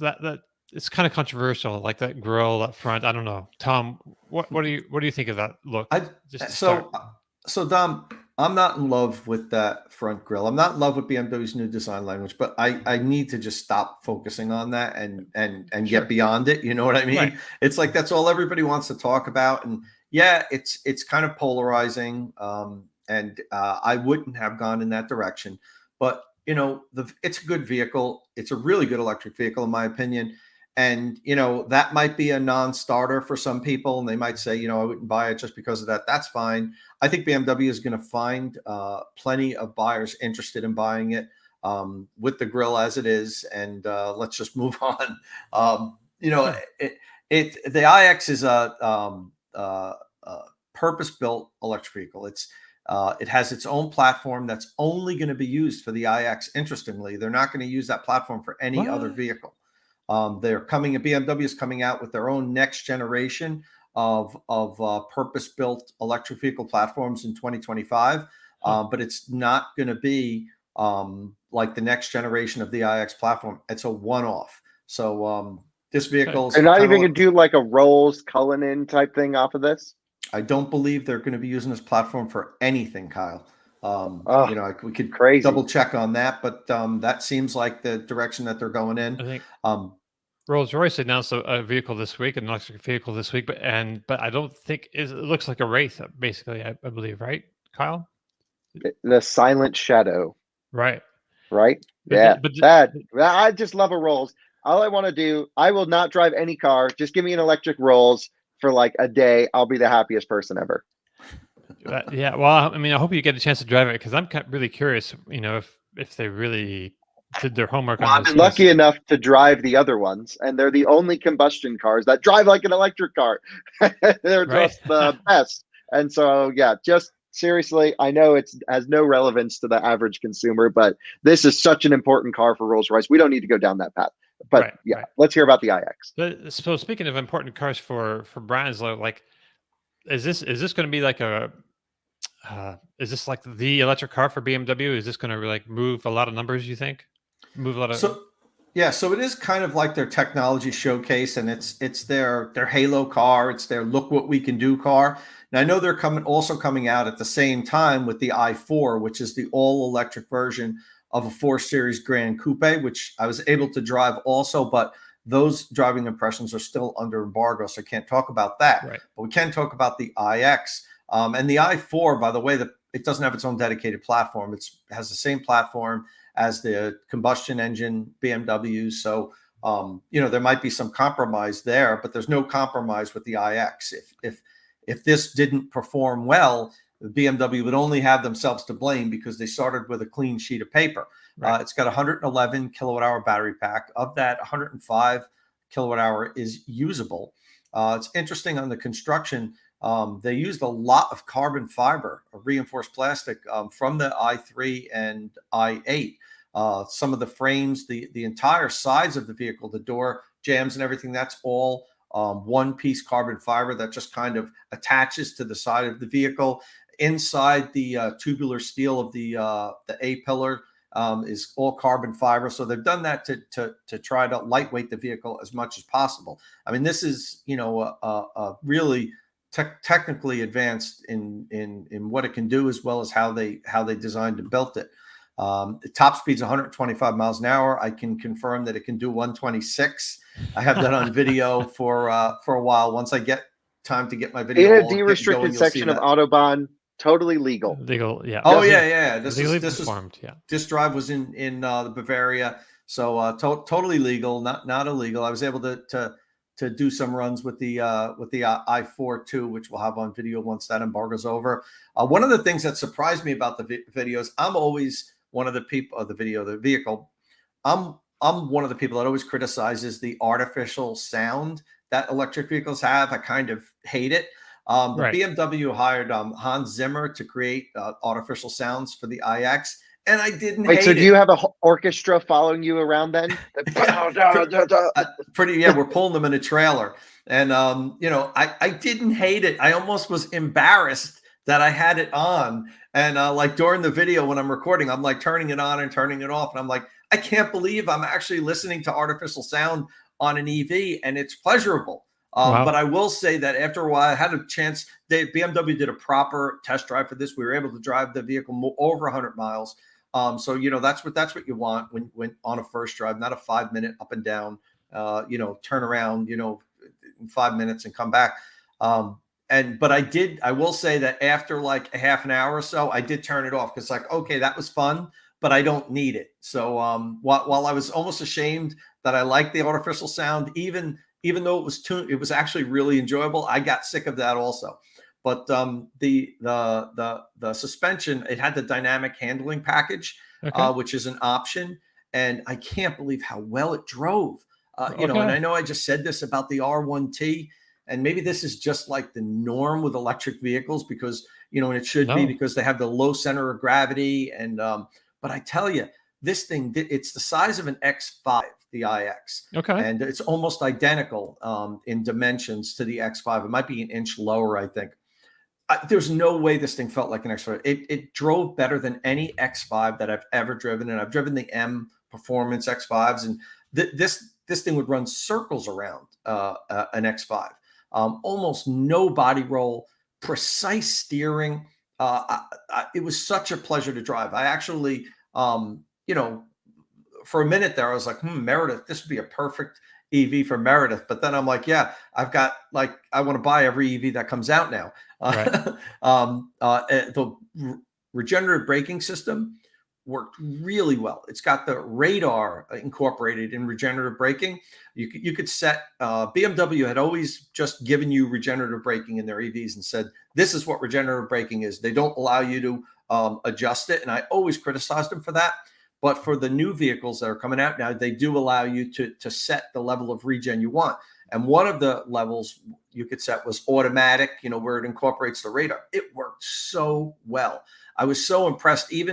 that it's kind of controversial, like that grill up front. I don't know, Tom. What do you think of that look? So Dom, I'm not in love with that front grille. I'm not in love with BMW's new design language, but I need to just stop focusing on that and Sure. get beyond it. You know what I mean? Right. It's like that's all everybody wants to talk about, and yeah, it's kind of polarizing. And I wouldn't have gone in that direction, but it's a good vehicle. It's a really good electric vehicle, in my opinion. And, that might be a non-starter for some people. And they might say, I wouldn't buy it just because of that. That's fine. I think BMW is going to find plenty of buyers interested in buying it with the grille as it is. And let's just move on. The iX is a purpose-built electric vehicle. It has its own platform that's only going to be used for the iX. Interestingly, they're not going to use that platform for any other vehicle. BMW is coming out with their own next generation of purpose-built electric vehicle platforms in 2025. But it's not going to be like the next generation of the iX platform. It's a one-off. So this vehicle, they're not even going to do like a Rolls Cullinan type thing off of this. I don't believe they're going to be using this platform for anything, Kyle. We could double check on that, but that seems like the direction that they're going in. I think Rolls-Royce announced a vehicle this week, an electric vehicle this week, but I don't think it looks like a Wraith, basically. I believe, right, Kyle? The Silent Shadow. Right. Yeah. I just love a Rolls. All I want to do, I will not drive any car. Just give me an electric Rolls for like a day. I'll be the happiest person ever. Yeah. Well, I mean, I hope you get a chance to drive it because I'm really curious, if they really did their homework on this. I've been lucky enough to drive the other ones, and they're the only combustion cars that drive like an electric car. They're just the best. And so, yeah, just seriously, I know it has no relevance to the average consumer, but this is such an important car for Rolls-Royce. We don't need to go down that path. But let's hear about the iX. So speaking of important cars for brands, like, is this going to be like is this like the electric car for BMW? Is this going to like move a lot of numbers, you think? So it is kind of like their technology showcase, and it's their halo car. It's their look what we can do car. And I know they're coming out at the same time with the i4, which is the all electric version of a 4 Series Grand Coupe, which I was able to drive also, but those driving impressions are still under embargo, so I can't talk about that. Right. But we can talk about the iX. And the i4, by the way, it doesn't have its own dedicated platform. It has the same platform as the combustion engine BMW. So, there might be some compromise there, but there's no compromise with the iX. If this didn't perform well, the BMW would only have themselves to blame because they started with a clean sheet of paper. Right. It's got 111 kilowatt hour battery pack. Of that, 105 kilowatt hour is usable. It's interesting on the construction. They used a lot of carbon fiber, reinforced plastic from the i3 and i8. Some of the frames, the entire sides of the vehicle, the door jambs and everything, that's all one-piece carbon fiber that just kind of attaches to the side of the vehicle. Inside the tubular steel of the A-pillar is all carbon fiber. So they've done that to try to lightweight the vehicle as much as possible. I mean, this is, a really technically advanced in what it can do, as well as how they designed and built it. The top speed's 125 miles an hour. I can confirm that it can do 126. I have that on video for a while. Once I get time to get my video in a de-restricted section of Autobahn, totally legal. Yeah. Oh yeah. This drive was in the Bavaria, so totally legal, not illegal. I was able to do some runs with the i4 too, which we'll have on video once that embargo's over. One of the things that surprised me about the videos, I'm always one of the people of the vehicle. I'm one of the people that always criticizes the artificial sound that electric vehicles have. I kind of hate it. But Right. BMW hired Hans Zimmer to create artificial sounds for the iX, and I didn't Wait, hate so it. do you have an orchestra following you around then? Pretty, yeah, we're pulling them in a trailer. And, I didn't hate it. I almost was embarrassed that I had it on. And like during the video when I'm recording, I'm like turning it on and turning it off. And I'm like, I can't believe I'm actually listening to artificial sound on an EV, and it's pleasurable. Wow. But I will say that after a while, I had a chance. BMW did a proper test drive for this. We were able to drive the vehicle over 100 miles. So that's what you want when on a first drive, not a 5-minute up and down, turn around, in 5 minutes and come back. But I will say that after like a half an hour or so, I did turn it off because like, okay, that was fun, but I don't need it. So while I was almost ashamed that I liked the artificial sound, even though it was actually really enjoyable, I got sick of that also. But the suspension, it had the dynamic handling package, Okay. which is an option, and I can't believe how well it drove. And Okay. I know I just said this about the R1T, and maybe this is just like the norm with electric vehicles because and it should be because they have the low center of gravity. And but I tell you, this thing, it's the size of an X5, the iX. Okay. And it's almost identical in dimensions to the X5. It might be an inch lower, I think. There's no way this thing felt like an X5. It drove better than any X5 that I've ever driven, and I've driven the M Performance X5s, and this thing would run circles around an X5. Almost no body roll, precise steering. It was such a pleasure to drive. I actually, for a minute there, I was like, Meredith, this would be a perfect EV for Meredith. But then I'm like, yeah, I've got I want to buy every EV that comes out now. Right. The regenerative braking system worked really well. It's got the radar incorporated in regenerative braking. You could set, BMW had always just given you regenerative braking in their EVs and said, this is what regenerative braking is. They don't allow you to adjust it. And I always criticized them for that. But for the new vehicles that are coming out now, they do allow you to set the level of regen you want. And one of the levels you could set was automatic, where it incorporates the radar. It worked so well. I was so impressed. It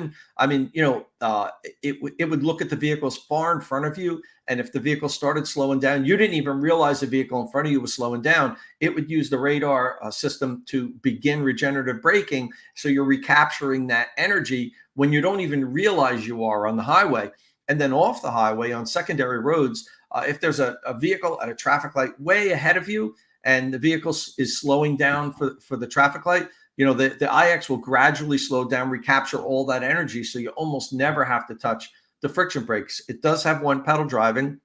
would look at the vehicles far in front of you. And if the vehicle started slowing down, you didn't even realize the vehicle in front of you was slowing down. It would use the radar system to begin regenerative braking. So you're recapturing that energy when you don't even realize you are on the highway. And then off the highway on secondary roads, if there's a vehicle at a traffic light way ahead of you and the vehicle is slowing down for the traffic light, the iX will gradually slow down, recapture all that energy. So you almost never have to touch the friction brakes. It does have one pedal driving,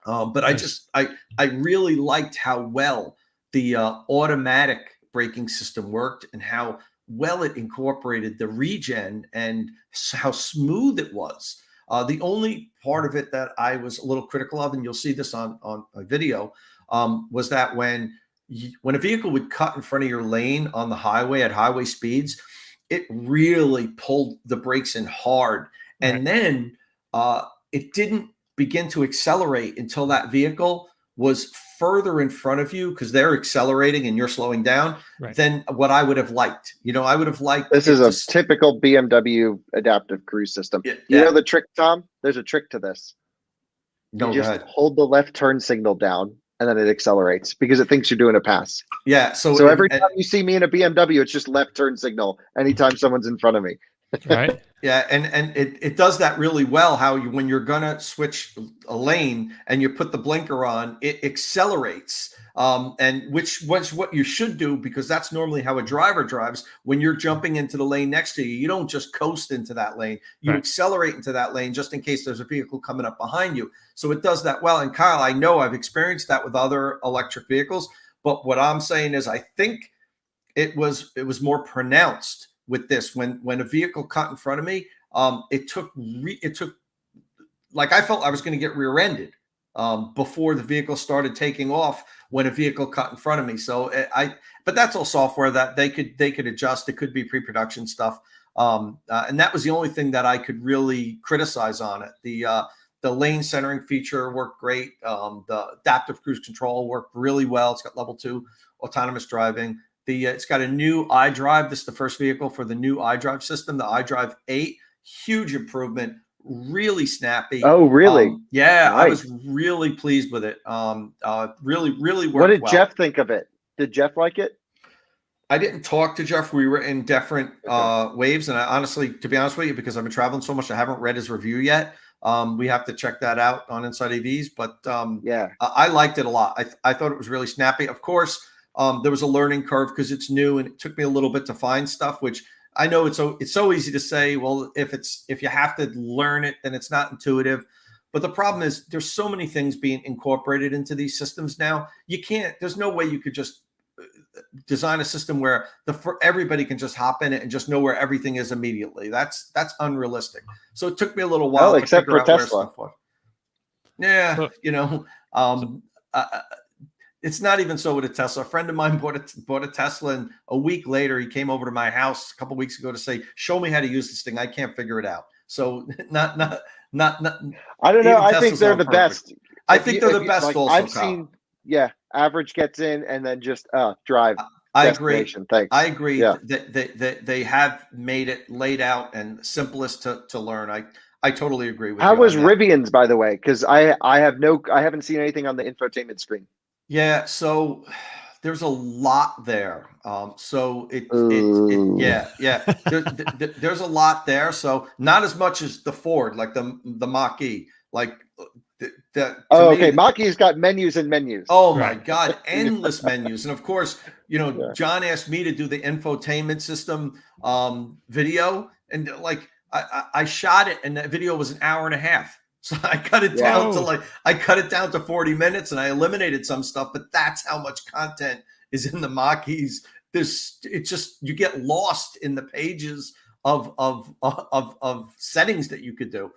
but I really liked how well the automatic braking system worked and how well it incorporated the regen and how smooth it was. The only part of it that I was a little critical of, and you'll see this on a video, was that when a vehicle would cut in front of your lane on the highway at highway speeds, it really pulled the brakes in hard. And then it didn't begin to accelerate until that vehicle was further in front of you because they're accelerating and you're slowing down than what I would have liked. I would have liked. This is a typical BMW adaptive cruise system. Yeah. You know the trick, Tom? There's a trick to this. No, you just hold the left turn signal down and then it accelerates because it thinks you're doing a pass. Yeah. So every time you see me in a BMW, it's just left turn signal anytime someone's in front of me. Right. Yeah, and it does that really well. How when you're gonna switch a lane and you put the blinker on, it accelerates, and which was what you should do because that's normally how a driver drives. When you're jumping into the lane next to you, you don't just coast into that lane. You accelerate into that lane just in case there's a vehicle coming up behind you. So it does that well. And Kyle, I know I've experienced that with other electric vehicles, but what I'm saying is I think it was more pronounced with this. When a vehicle cut in front of me, it took like I felt I was going to get rear-ended before the vehicle started taking off when a vehicle cut in front of me. So but that's all software that they could adjust. It could be pre-production stuff, and that was the only thing that I could really criticize on it. The lane centering feature worked great. The adaptive cruise control worked really well. It's got level 2 autonomous driving. It's got a new iDrive. This is the first vehicle for the new iDrive system, the iDrive 8. Huge improvement, really snappy. Oh, really? Yeah, Nice. I was really pleased with it. Really worked well. What did Jeff think of it? Did Jeff like it? I didn't talk to Jeff. We were in different waves. And I honestly, to be honest with you, because I've been traveling so much, I haven't read his review yet. We have to check that out on InsideEVs. But yeah, I liked it a lot. I thought it was really snappy. Of course, there was a learning curve because it's new and it took me a little bit to find stuff, which I know it's so easy to say, well, if you have to learn it, then it's not intuitive. But the problem is there's so many things being incorporated into these systems now. There's no way you could just design a system where everybody can just hop in it and just know where everything is immediately. That's unrealistic. So it took me a little while to except figure for out where Tesla. stuff was. Yeah, it's not even so with a Tesla. A friend of mine bought a Tesla, and a week later he came over to my house a couple of weeks ago to say, "Show me how to use this thing. I can't figure it out." So not. I don't know. I think they're the best. I think they're the best. Like, also, I've Kyle. seen. Yeah, average gets in and then just drive. I agree. Thanks. I agree. Yeah. That they have made it laid out and simplest to learn. I totally agree with you. How was on that. Rivian's, by the way? Because I haven't seen anything on the infotainment screen. Yeah, so there's a lot there. So there's a lot there. So not as much as the Ford, like the Mach-E, like okay. Mach-E's got menus and menus. Oh my God, endless menus. And of course, John asked me to do the infotainment system video, and like I shot it, and that video was an hour and a half. So I cut it down to 40 minutes, and I eliminated some stuff, but that's how much content is in the Mach-E's. You get lost in the pages of settings that you could do.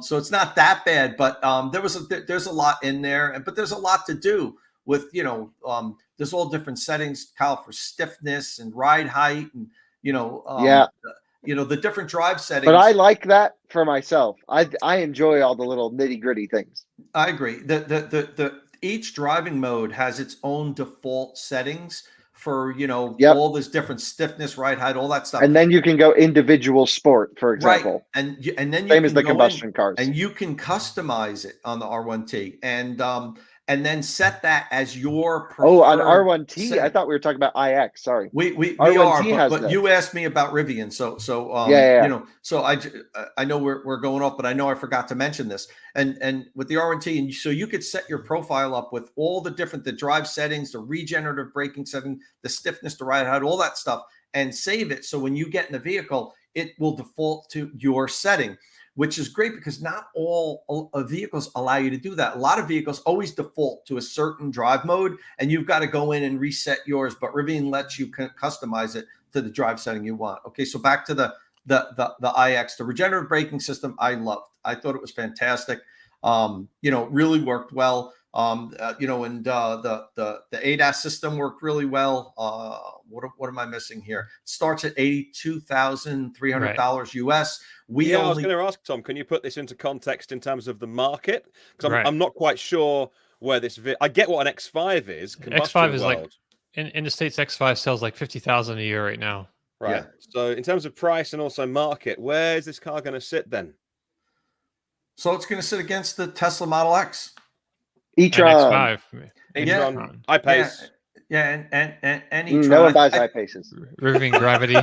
So it's not that bad, but there's a lot in there, but there's a lot to do with, there's all different settings, Kyle, for stiffness and ride height and, the different drive settings. But I like that for myself. I enjoy all the little nitty gritty things. I agree. Each driving mode has its own default settings for, all this different stiffness, ride height, all that stuff. And then you can go individual sport, for example. Right. And then same as the combustion cars. And you can customize it on the R1T and then set that as your preferred. Oh, on R1T? Setting. I thought we were talking about iX. Sorry. We R1T are, but you asked me about Rivian. So so I know we're going off, but I know I forgot to mention this. And with the R1T, and so you could set your profile up with all the drive settings, the regenerative braking setting, the stiffness, the ride height, all that stuff, and save it. So when you get in the vehicle, it will default to your setting, which is great because not all vehicles allow you to do that. A lot of vehicles always default to a certain drive mode, and you've got to go in and reset yours. But Rivian lets you customize it to the drive setting you want. Okay, so back to the iX, the regenerative braking system. I loved. I thought it was fantastic. Really worked well. And the ADAS system worked really well. What am I missing here? It starts at $82,300 US. I was going to ask Tom, can you put this into context in terms of the market? Because I'm not quite sure where this. I get what an X5 is. X5 is like in the States. X5 sells like 50,000 a year right now. Right. Yeah. So in terms of price and also market, where is this car going to sit then? So it's going to sit against the Tesla Model X. E-tron. E-tron. I-Pace. Yeah, and E-tron. No one buys I-Paces. Rivian Gravity.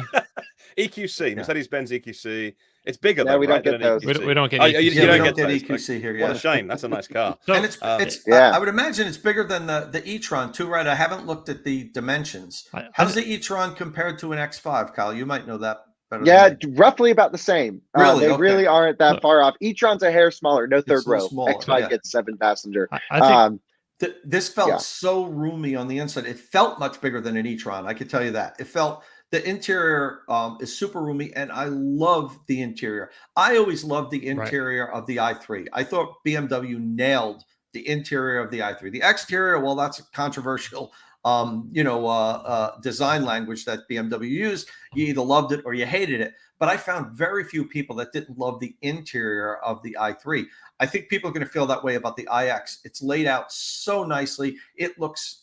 EQC, Mercedes-Benz EQC. It's bigger though, though, we right? don't get those. We don't get EQC. You don't get EQC here. What a shame. That's a nice car. And it's I would imagine it's bigger than the e-tron too, right? I haven't looked at the dimensions. How's the e-tron compared to an X5, Kyle? You might know that better. Yeah, roughly about the same. Really? They really aren't that far off. E-tron's a hair smaller, no third row. Smaller, X5 gets 7-passenger. I think this felt so roomy on the inside. It felt much bigger than an e-tron. I could tell you that. It felt. The interior is super roomy, and I love the interior. I always loved the interior of the i3. I thought BMW nailed the interior of the i3. The exterior, well, that's a controversial, design language that BMW used. You either loved it or you hated it. but I found very few people that didn't love the interior of the i3. I think people are going to feel that way about the iX. It's laid out so nicely. It looks,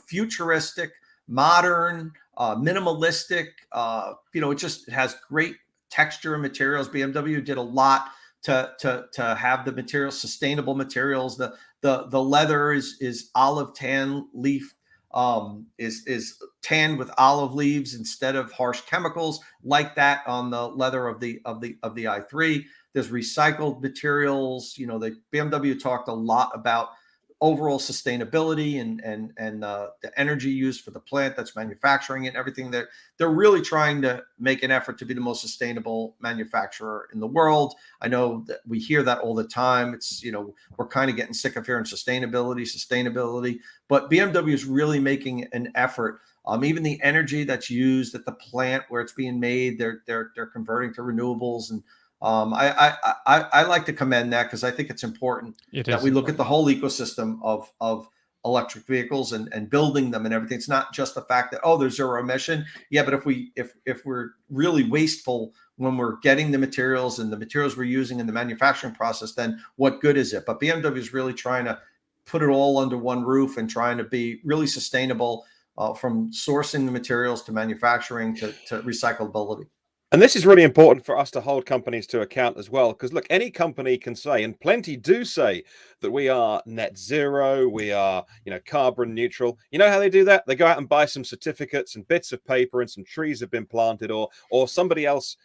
futuristic, modern, minimalistic. It has great texture and materials. BMW did a lot to have the materials, sustainable materials. The leather is olive tan leaf, is tanned with olive leaves instead of harsh chemicals like that on the leather of the i3. There's recycled materials. The BMW talked a lot about overall sustainability and the energy used for the plant that's manufacturing it, everything. They're really trying to make an effort to be the most sustainable manufacturer in the world. I know that we hear that all the time. It's, we're kind of getting sick of hearing sustainability, but BMW is really making an effort. Even the energy that's used at the plant where it's being made, they're converting to renewables. And I like to commend that, because I think it's important that we look at the whole ecosystem of electric vehicles and building them and everything. It's not just the fact that, there's zero emission. Yeah, but if we're really wasteful when we're getting the materials and the materials we're using in the manufacturing process, then what good is it? But BMW is really trying to put it all under one roof and trying to be really sustainable, from sourcing the materials to manufacturing to recyclability. And this is really important for us to hold companies to account as well, because look, any company can say, and plenty do say, that we are net zero, we are, carbon neutral. You know how they do that? They go out and buy some certificates and bits of paper, and some trees have been planted, or somebody else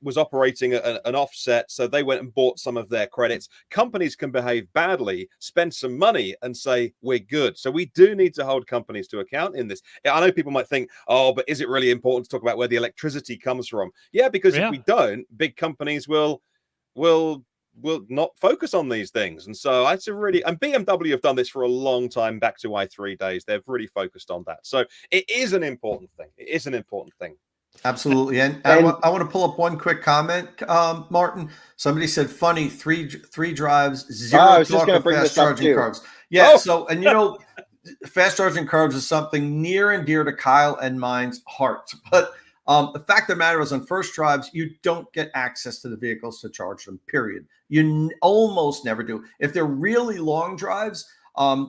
was operating an offset, so they went and bought some of their credits. Companies can behave badly, spend some money, and say we're good. So we do need to hold companies to account in this. I know people might think, but is it really important to talk about where the electricity comes from? Yeah, because if we don't, big companies will not focus on these things. And so and BMW have done this for a long time, back to i3 days. They've really focused on that. So it is an important thing. Absolutely. And I want to pull up one quick comment, Martin. Somebody said, funny, three drives, zero talk of fast charging curves. Yeah. So, and fast charging curves is something near and dear to Kyle and mine's hearts. But the fact of the matter is, on first drives, you don't get access to the vehicles to charge them, period. You almost never do. If they're really long drives,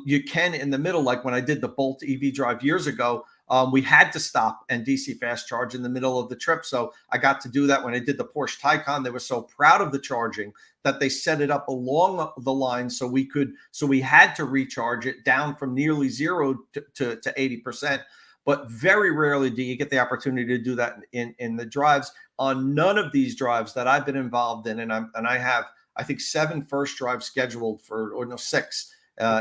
you can in the middle, like when I did the Bolt EV drive years ago. We had to stop and DC fast charge in the middle of the trip. So I got to do that when I did the Porsche Taycan. They were so proud of the charging that they set it up along the line so we had to recharge it down from nearly zero to 80%. But very rarely do you get the opportunity to do that in the drives. On none of these drives that I've been involved in, and I have, I think, 7 first drives scheduled 6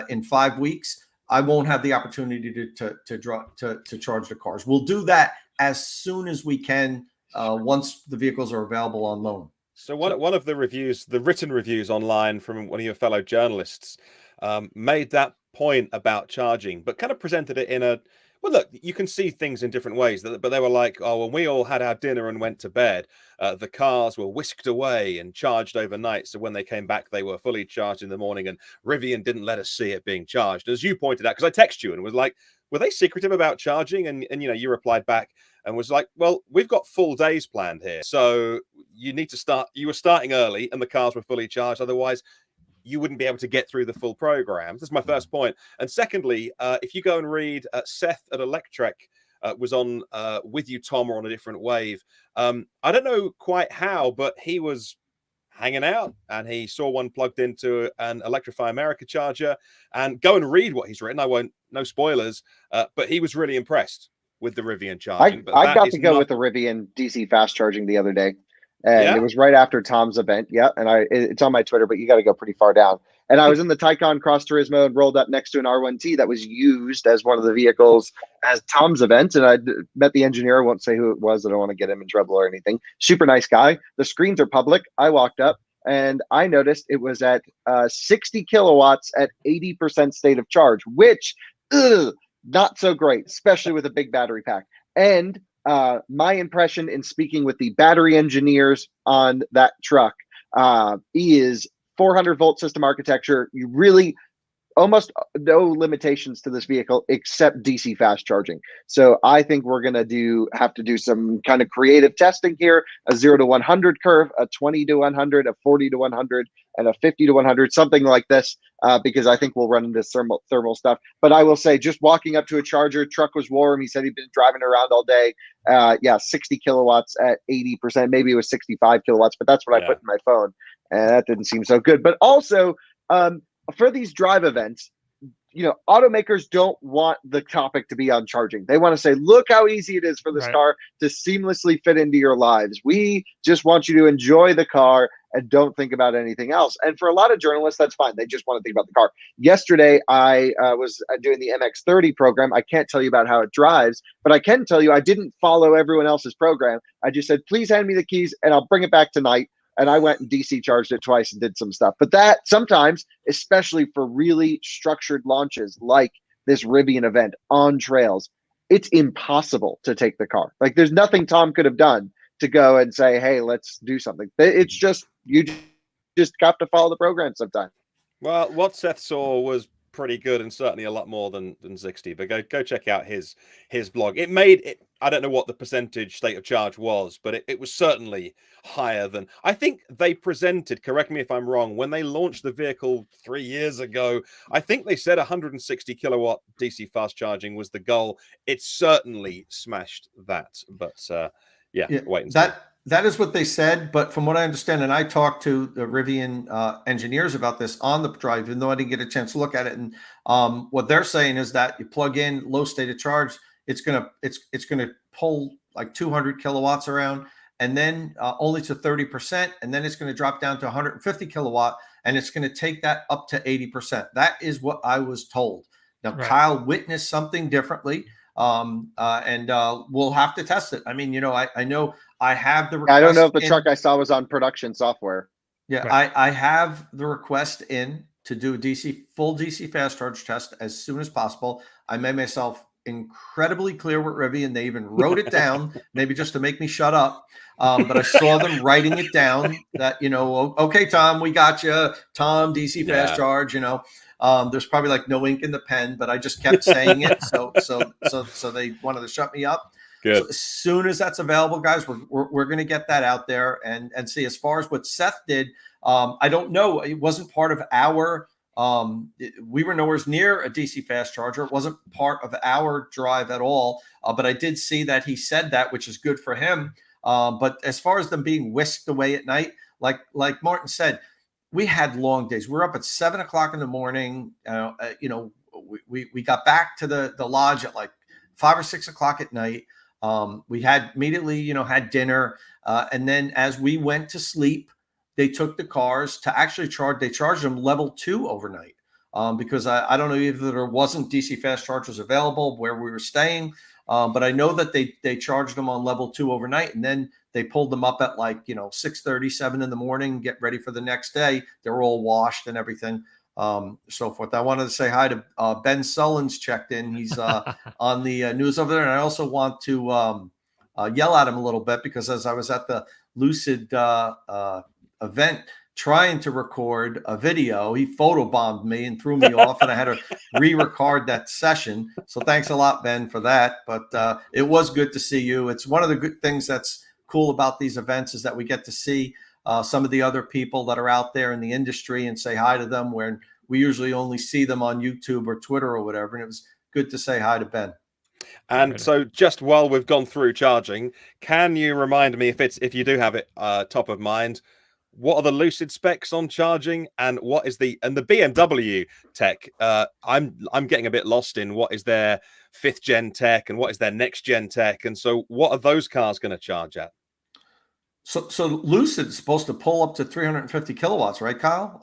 in 5 weeks. I won't have the opportunity to charge the cars. We'll do that as soon as we can, once the vehicles are available on loan. So one of the reviews, the written reviews online from one of your fellow journalists, made that point about charging, but kind of presented it in a, well, look, you can see things in different ways, but they were like, when we all had our dinner and went to bed, the cars were whisked away and charged overnight. So when they came back, they were fully charged in the morning, and Rivian didn't let us see it being charged. As you pointed out, because I texted you and was like, were they secretive about charging? And you replied back and was like, well, we've got full days planned here. So you were starting early and the cars were fully charged. Otherwise, you wouldn't be able to get through the full program. That's my first point. And secondly, if you go and read Seth at Electrek was on with you, Tom, or on a different wave. I don't know quite how, but he was hanging out and he saw one plugged into an Electrify America charger. And go and read what he's written. I won't, no spoilers, but he was really impressed with the Rivian charging. I got to go with the Rivian DC fast charging the other day. And it was right after Tom's event. Yeah. And it's on my Twitter, but you got to go pretty far down. And I was in the Taycan Cross Turismo and rolled up next to an R1T that was used as one of the vehicles as Tom's event. And I met the engineer. I won't say who it was. I don't want to get him in trouble or anything. Super nice guy. The screens are public. I walked up and I noticed it was at 60 kilowatts at 80% state of charge, which not so great, especially with a big battery pack. And my impression in speaking with the battery engineers on that truck is 400 volt system architecture. You really, almost no limitations to this vehicle except DC fast charging. So I think we're going to have to do some kind of creative testing here, a 0 to 100 curve, a 20 to 100, a 40 to 100, and a 50 to 100, something like this, because I think we'll run into thermal stuff. But I will say, just walking up to a charger, truck was warm. He said he'd been driving around all day. 60 kilowatts at 80%. Maybe it was 65 kilowatts, but that's what I put in my phone. And that didn't seem so good. But also, for these drive events, automakers don't want the topic to be on charging. They want to say, look how easy it is for this car to seamlessly fit into your lives. We just want you to enjoy the car and don't think about anything else. And for a lot of journalists, that's fine. They just want to think about the car. Yesterday, I was doing the MX-30 program. I can't tell you about how it drives, but I can tell you I didn't follow everyone else's program. I just said, please hand me the keys and I'll bring it back tonight. And I went and DC charged it twice and did some stuff. But that sometimes, especially for really structured launches like this Rivian event on trails, it's impossible to take the car. Like, there's nothing Tom could have done to go and say, hey, let's do something. It's just, you just have to follow the program sometimes. Well, what Seth saw was pretty good and certainly a lot more than 60, but go check out his blog. It made it, I don't know what the percentage state of charge was, but it was certainly higher than, I think they presented, correct me if I'm wrong, when they launched the vehicle 3 years ago, I think they said 160 kilowatt DC fast charging was the goal. It certainly smashed that, but wait and see. That is what they said, but from what I understand, and I talked to the Rivian engineers about this on the drive, even though I didn't get a chance to look at it. And what they're saying is that you plug in low state of charge, it's gonna pull like 200 kilowatts around, and then only to 30%, and then it's going to drop down to 150 kilowatt, and it's going to take that up to 80%. That is what I was told. Now Kyle witnessed something differently. And we'll have to test it. I mean, I know I have the request. I don't know if the truck I saw was on production software. Yeah, I have the request in to do a full DC fast charge test as soon as possible. I made myself incredibly clear with Rivian. They even wrote it down, maybe just to make me shut up. But I saw them writing it down that, okay, Tom, we got you. Tom, DC fast charge, there's probably like no ink in the pen, but I just kept saying it. So they wanted to shut me up. Good. So as soon as that's available, guys, we're going to get that out there and see. As far as what Seth did, I don't know. It wasn't part of our. We were nowhere near a DC fast charger. It wasn't part of our drive at all. But I did see that he said that, which is good for him. But as far as them being whisked away at night, like Martin said, we had long days. We were up at 7 o'clock in the morning. We got back to the lodge at like 5 or 6 o'clock at night. We had immediately, had dinner. And then as we went to sleep, they took the cars to actually charge. They charged them level 2 overnight because I don't know if there wasn't DC fast chargers available where we were staying. But I know that they charged them on level 2 overnight, and then they pulled them up at 6:37 in the morning, get ready for the next day. They're all washed and everything, so forth. I wanted to say hi to Ben Sullins checked in. He's on the news over there. And I also want to yell at him a little bit because as I was at the Lucid event trying to record a video, he photobombed me and threw me off, and I had to re-record that session. So thanks a lot, Ben, for that. But it was good to see you. It's one of the good things that's cool about these events is that we get to see some of the other people that are out there in the industry and say hi to them, where we usually only see them on YouTube or Twitter or whatever. And it was good to say hi to Ben. And so just while we've gone through charging, can you remind me, if you do have it top of mind, what are the Lucid specs on charging, and what is the BMW tech? I'm getting a bit lost in what is their 5th gen tech and what is their next gen tech, and so what are those cars going to charge at? So Lucid's supposed to pull up to 350 kilowatts, right, Kyle?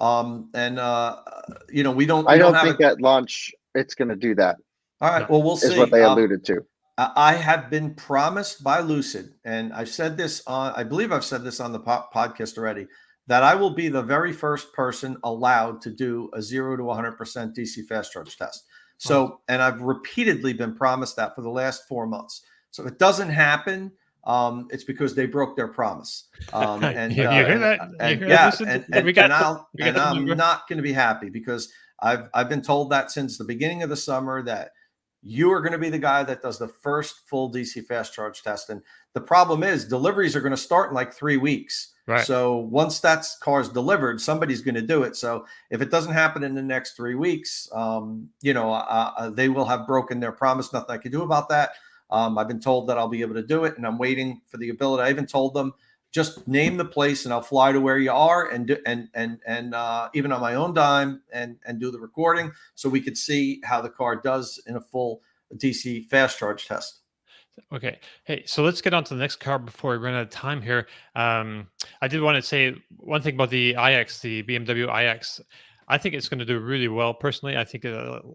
We don't. I don't think at launch it's going to do that. All right. Well, we'll see. Is what they alluded to. I have been promised by Lucid, and I've said this on, I believe I've said this on the podcast already, that I will be the very first person allowed to do a 0 to 100% DC fast charge test. So, and I've repeatedly been promised that for the last 4 months. So if it doesn't happen, it's because they broke their promise. And you hear that? I'm not going to be happy because I've been told that since the beginning of the summer that you are going to be the guy that does the first full DC fast charge test. And the problem is deliveries are going to start in like 3 weeks. Right. So once that car is delivered, somebody's going to do it. So if it doesn't happen in the next 3 weeks, they will have broken their promise. Nothing I can do about that. I've been told that I'll be able to do it, and I'm waiting for the ability. I even told them, just name the place and I'll fly to where you are and even on my own dime and do the recording so we could see how the car does in a full DC fast charge test. Okay. Hey, so let's get on to the next car before we run out of time here. I did want to say one thing about the iX, the BMW iX. I think it's going to do really well personally. I think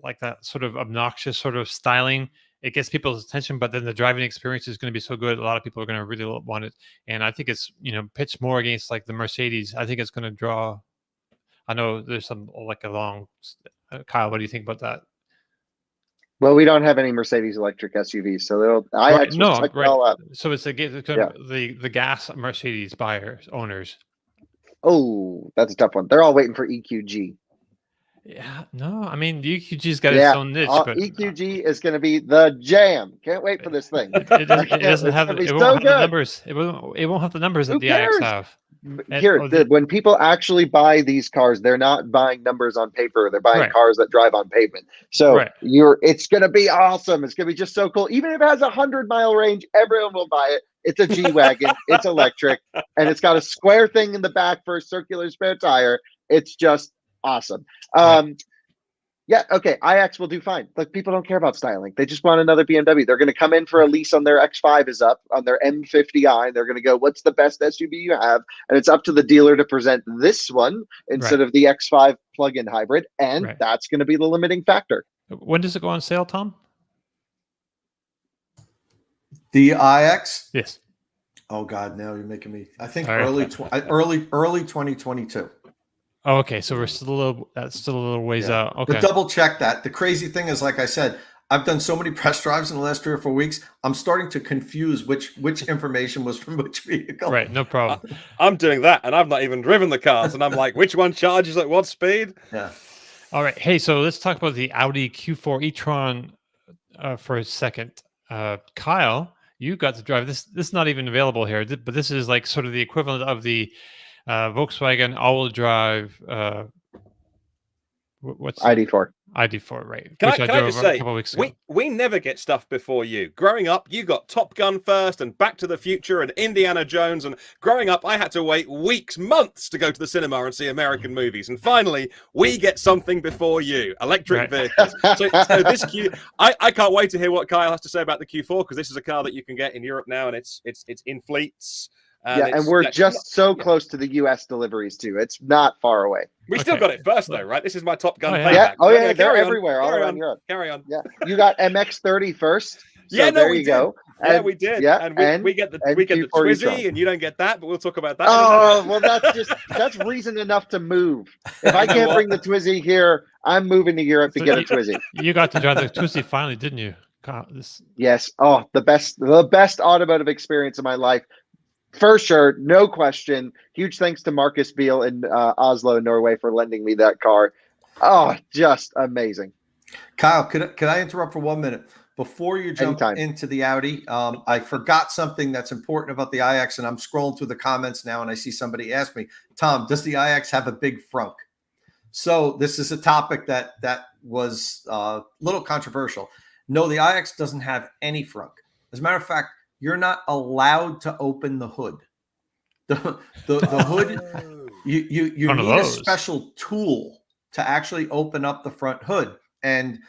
like that sort of obnoxious sort of styling, it gets people's attention, but then the driving experience is going to be so good. A lot of people are going to really want it. And I think it's, pitched more against like the Mercedes. I think it's going to draw. I know there's some like a long, Kyle, what do you think about that? Well, we don't have any Mercedes electric SUVs, so iX will check it all out. So it's the gas Mercedes buyers, owners. Oh, that's a tough one. They're all waiting for EQG. Yeah, no, I mean the EQG's got its own niche, but EQG is going to be the jam. Can't wait for this thing. It doesn't have the numbers. It won't have the numbers that the iX have. When people actually buy these cars, they're not buying numbers on paper. They're buying cars that drive on pavement. So it's going to be awesome. It's going to be just so cool. Even if it has 100-mile range, everyone will buy it. It's a G-Wagon. It's electric. And it's got a square thing in the back for a circular spare tire. It's just awesome. iX will do fine. Like, people don't care about styling. They just want another BMW. They're going to come in for a lease on their X5 is up, on their M50i. And they're going to go, what's the best SUV you have? And it's up to the dealer to present this one instead of the X5 plug-in hybrid. And that's going to be the limiting factor. When does it go on sale, Tom? The iX? Yes. Oh God, now you're making me. I think early 2022. Oh, okay. So that's still a little ways out. Okay. But double check that. The crazy thing is, like I said, I've done so many press drives in the last 3 or 4 weeks. I'm starting to confuse which information was from which vehicle. Right. No problem. I'm doing that, and I've not even driven the cars, and I'm like, which one charges at what speed? Yeah. All right. Hey, so let's talk about the Audi Q4 E-tron for a second. Kyle, you got to drive this. This is not even available here, but this is like sort of the equivalent of the Volkswagen all-wheel drive. What's ID4? ID4, right? Can I just say, a couple weeks ago. we never get stuff before you. Growing up, you got Top Gun first, and Back to the Future, and Indiana Jones. And growing up, I had to wait weeks, months to go to the cinema and see American movies. And finally, we get something before you: electric vehicles. So this I can't wait to hear what Kyle has to say about the Q4, because this is a car that you can get in Europe now, and it's in fleets. And we're just so close to the U.S. deliveries too. It's not far away. We still got it first though, right? This is my Top Gun. They're everywhere, all around Europe. Carry on. Yeah, you got MX-30 first. So there you go. Yeah, we did. Yeah, and we get the Twizy, and you don't get that, but we'll talk about that. Oh, well, that's reason enough to move. If I can't bring the Twizy here, I'm moving to Europe to get a Twizy. You got to drive the Twizy finally, didn't you? Yes. Oh, the best automotive experience of my life. For sure, no question. Huge thanks to Marcus Beal in Oslo, Norway, for lending me that car. Oh, just amazing. Kyle, could I interrupt for 1 minute? Before you jump into the Audi, I forgot something that's important about the iX, and I'm scrolling through the comments now, and I see somebody ask me, Tom, does the iX have a big frunk? So this is a topic that was a little controversial. No, the iX doesn't have any frunk. As a matter of fact, you're not allowed to open the hood. The hood, you need a special tool to actually open up the front hood. And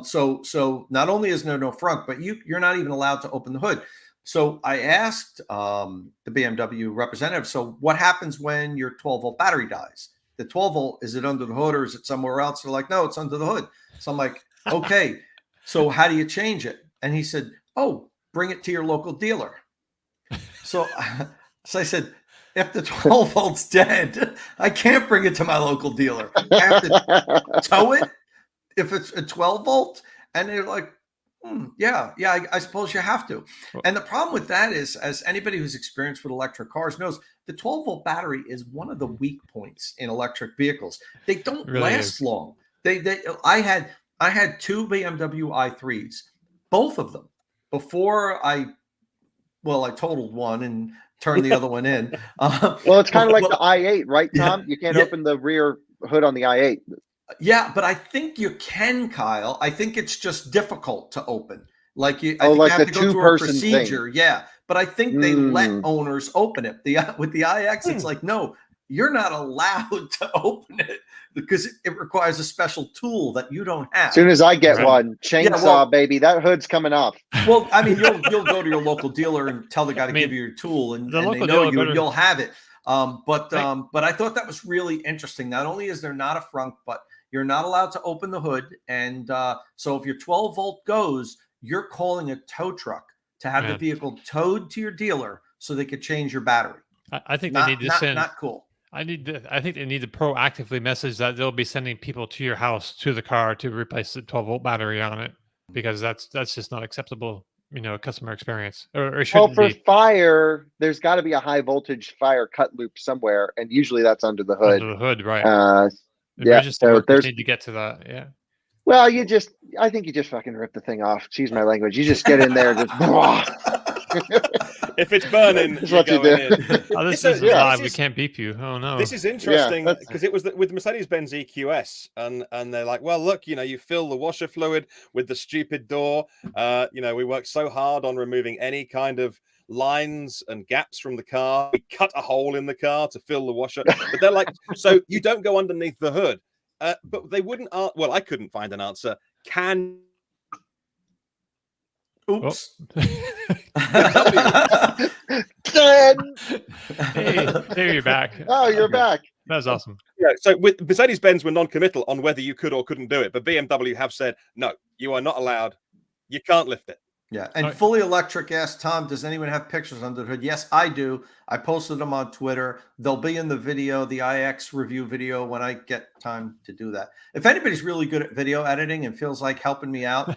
so not only is there no front, but you're not even allowed to open the hood. So I asked the BMW representative, so what happens when your 12-volt battery dies? The 12-volt, is it under the hood or is it somewhere else? They're like, no, it's under the hood. So I'm like, okay, so how do you change it? And he said, oh, bring it to your local dealer. So I said, if the 12 volt's dead, I can't bring it to my local dealer. I have to tow it if it's a 12 volt. And they're like, I suppose you have to. And the problem with that is, as anybody who's experienced with electric cars knows, the 12 volt battery is one of the weak points in electric vehicles. They don't last long. I had two BMW i3s, both of them, before I totaled one and turned the other one in. Well, it's kind of like the i8, right, Tom? Yeah, You can't open the rear hood on the i8. Yeah, but I think you can, Kyle. I think it's just difficult to open. Like I think like you have the to go through a two-person procedure. thing. Yeah, but I think they let owners open it. With the iX, it's like, no, you're not allowed to open it because it requires a special tool that you don't have. As soon as I get one, chainsaw, baby, that hood's coming off. Well, I mean, you'll go to your local dealer and tell the guy to give you your tool, and they know you, and you'll have it. But I thought that was really interesting. Not only is there not a frunk, but you're not allowed to open the hood. And so if your 12 volt goes, you're calling a tow truck to have the vehicle towed to your dealer so they could change your battery. I think they need to send. Not cool. I think they need to proactively message that they'll be sending people to your house, to the car, to replace the 12 volt battery on it, because that's just not acceptable, customer experience. Or it shouldn't for be. Fire, there's got to be a high voltage fire cut loop somewhere, and usually that's under the hood. Under the hood, right? So there's need to get to that. Yeah. Well, I think you just fucking rip the thing off. Excuse my language. You just get in there and just. If it's burning, that's what you do. Oh, this is live. We can't beep you. Oh no. This is interesting because it was with Mercedes-Benz EQS, and they're like, well, look, you fill the washer fluid with the stupid door. We worked so hard on removing any kind of lines and gaps from the car. We cut a hole in the car to fill the washer. But they're like, so you don't go underneath the hood. But they wouldn't. I couldn't find an answer. Oops. Hey, there you're back. Oh, you're back. That was awesome. Yeah. So with Mercedes-Benz were non-committal on whether you could or couldn't do it, but BMW have said no. You are not allowed. You can't lift it. Yeah, and fully electric asked Tom, does anyone have pictures under the hood? Yes, I do. I posted them on Twitter. They'll be in the video, the iX review video, when I get time to do that. If anybody's really good at video editing and feels like helping me out,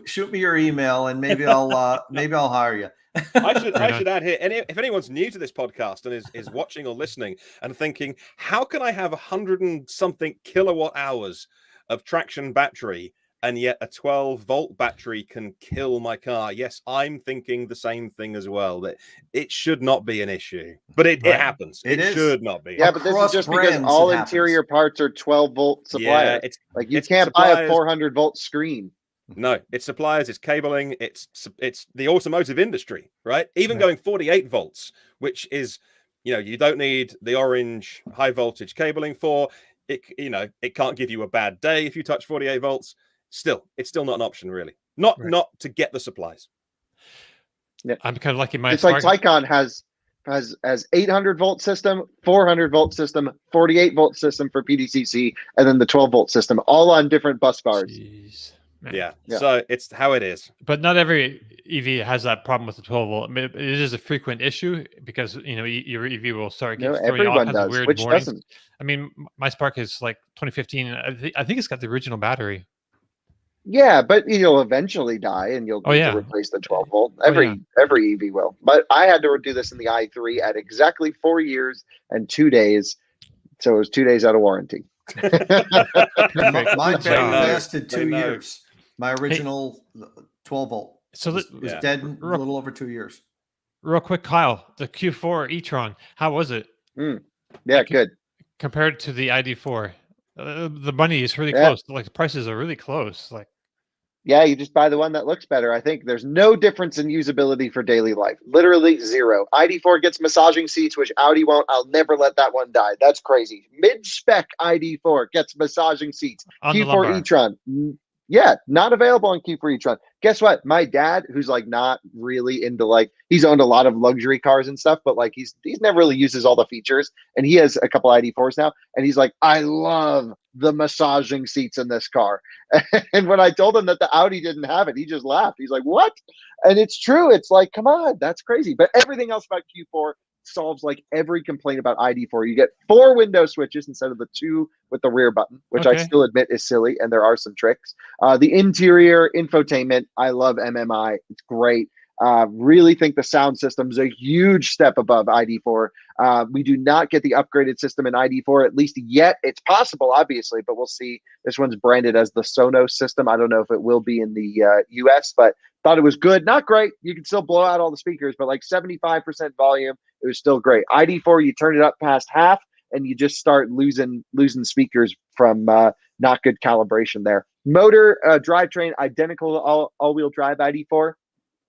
shoot me your email, and maybe I'll hire you. I should add here, if anyone's new to this podcast and is watching or listening and thinking, how can I have 100 and something kilowatt hours of traction battery, and yet a 12-volt battery can kill my car? Yes, I'm thinking the same thing as well, that it should not be an issue. But it happens. It should not be. Yeah, but this is just because all interior parts are 12-volt supplier. Yeah, like you can't buy a 400-volt screen. No, it's suppliers, it's cabling, it's the automotive industry, right? Even going 48 volts, which is, you don't need the orange high voltage cabling for it. It can't give you a bad day if you touch 48 volts. It's still not an option, really. Not to get the supplies. Yeah. I'm kind of lucky. It's like Taycan has 800-volt system, 400-volt system, 48-volt system for PDCC, and then the 12-volt system, all on different bus bars. Jeez. Yeah. So it's how it is. But not every EV has that problem with the 12-volt. I mean, it is a frequent issue because your EV will start getting everyone does. Weird Which warnings. doesn't? I mean, my Spark is like 2015. I think it's got the original battery. Yeah, but you'll eventually die, and you'll need to replace the 12-volt. Every EV will. But I had to do this in the i3 at exactly 4 years and 2 days, so it was 2 days out of warranty. Mine lasted 2 years. My original 12-volt. So was dead in a little over 2 years. Real quick, Kyle, the Q4 E-tron, how was it? Yeah, good. Compared to the ID4, the money is really close. Like the prices are really close. Like, yeah, you just buy the one that looks better. I think there's no difference in usability for daily life. Literally zero. ID4 gets massaging seats, which Audi won't. I'll never let that one die. That's crazy. Mid-spec ID4 gets massaging seats. Q4 E-tron. Yeah, not available on Q4 E-tron. Guess what? My dad, who's like not really into he's owned a lot of luxury cars and stuff, but he's never really uses all the features. And he has a couple ID4s now, and he's like, I love the massaging seats in this car. And when I told him that the Audi didn't have it, he just laughed. He's like, what? And it's true. It's like, come on, that's crazy. But everything else about Q4 solves every complaint about ID4. You get 4 window switches instead of the 2 with the rear button, which I still admit is silly, and there are some tricks. The interior infotainment, I love MMI. It's great. Really think the sound system is a huge step above ID4. We do not get the upgraded system in ID4, at least yet. It's possible, obviously, but we'll see. This one's branded as the Sonos system. I don't know if it will be in the US, but thought it was good. Not great. You can still blow out all the speakers, but like 75% volume, it was still great. ID4, you turn it up past half, and you just start losing speakers from not good calibration there. Motor, drivetrain, identical to all-wheel drive ID4.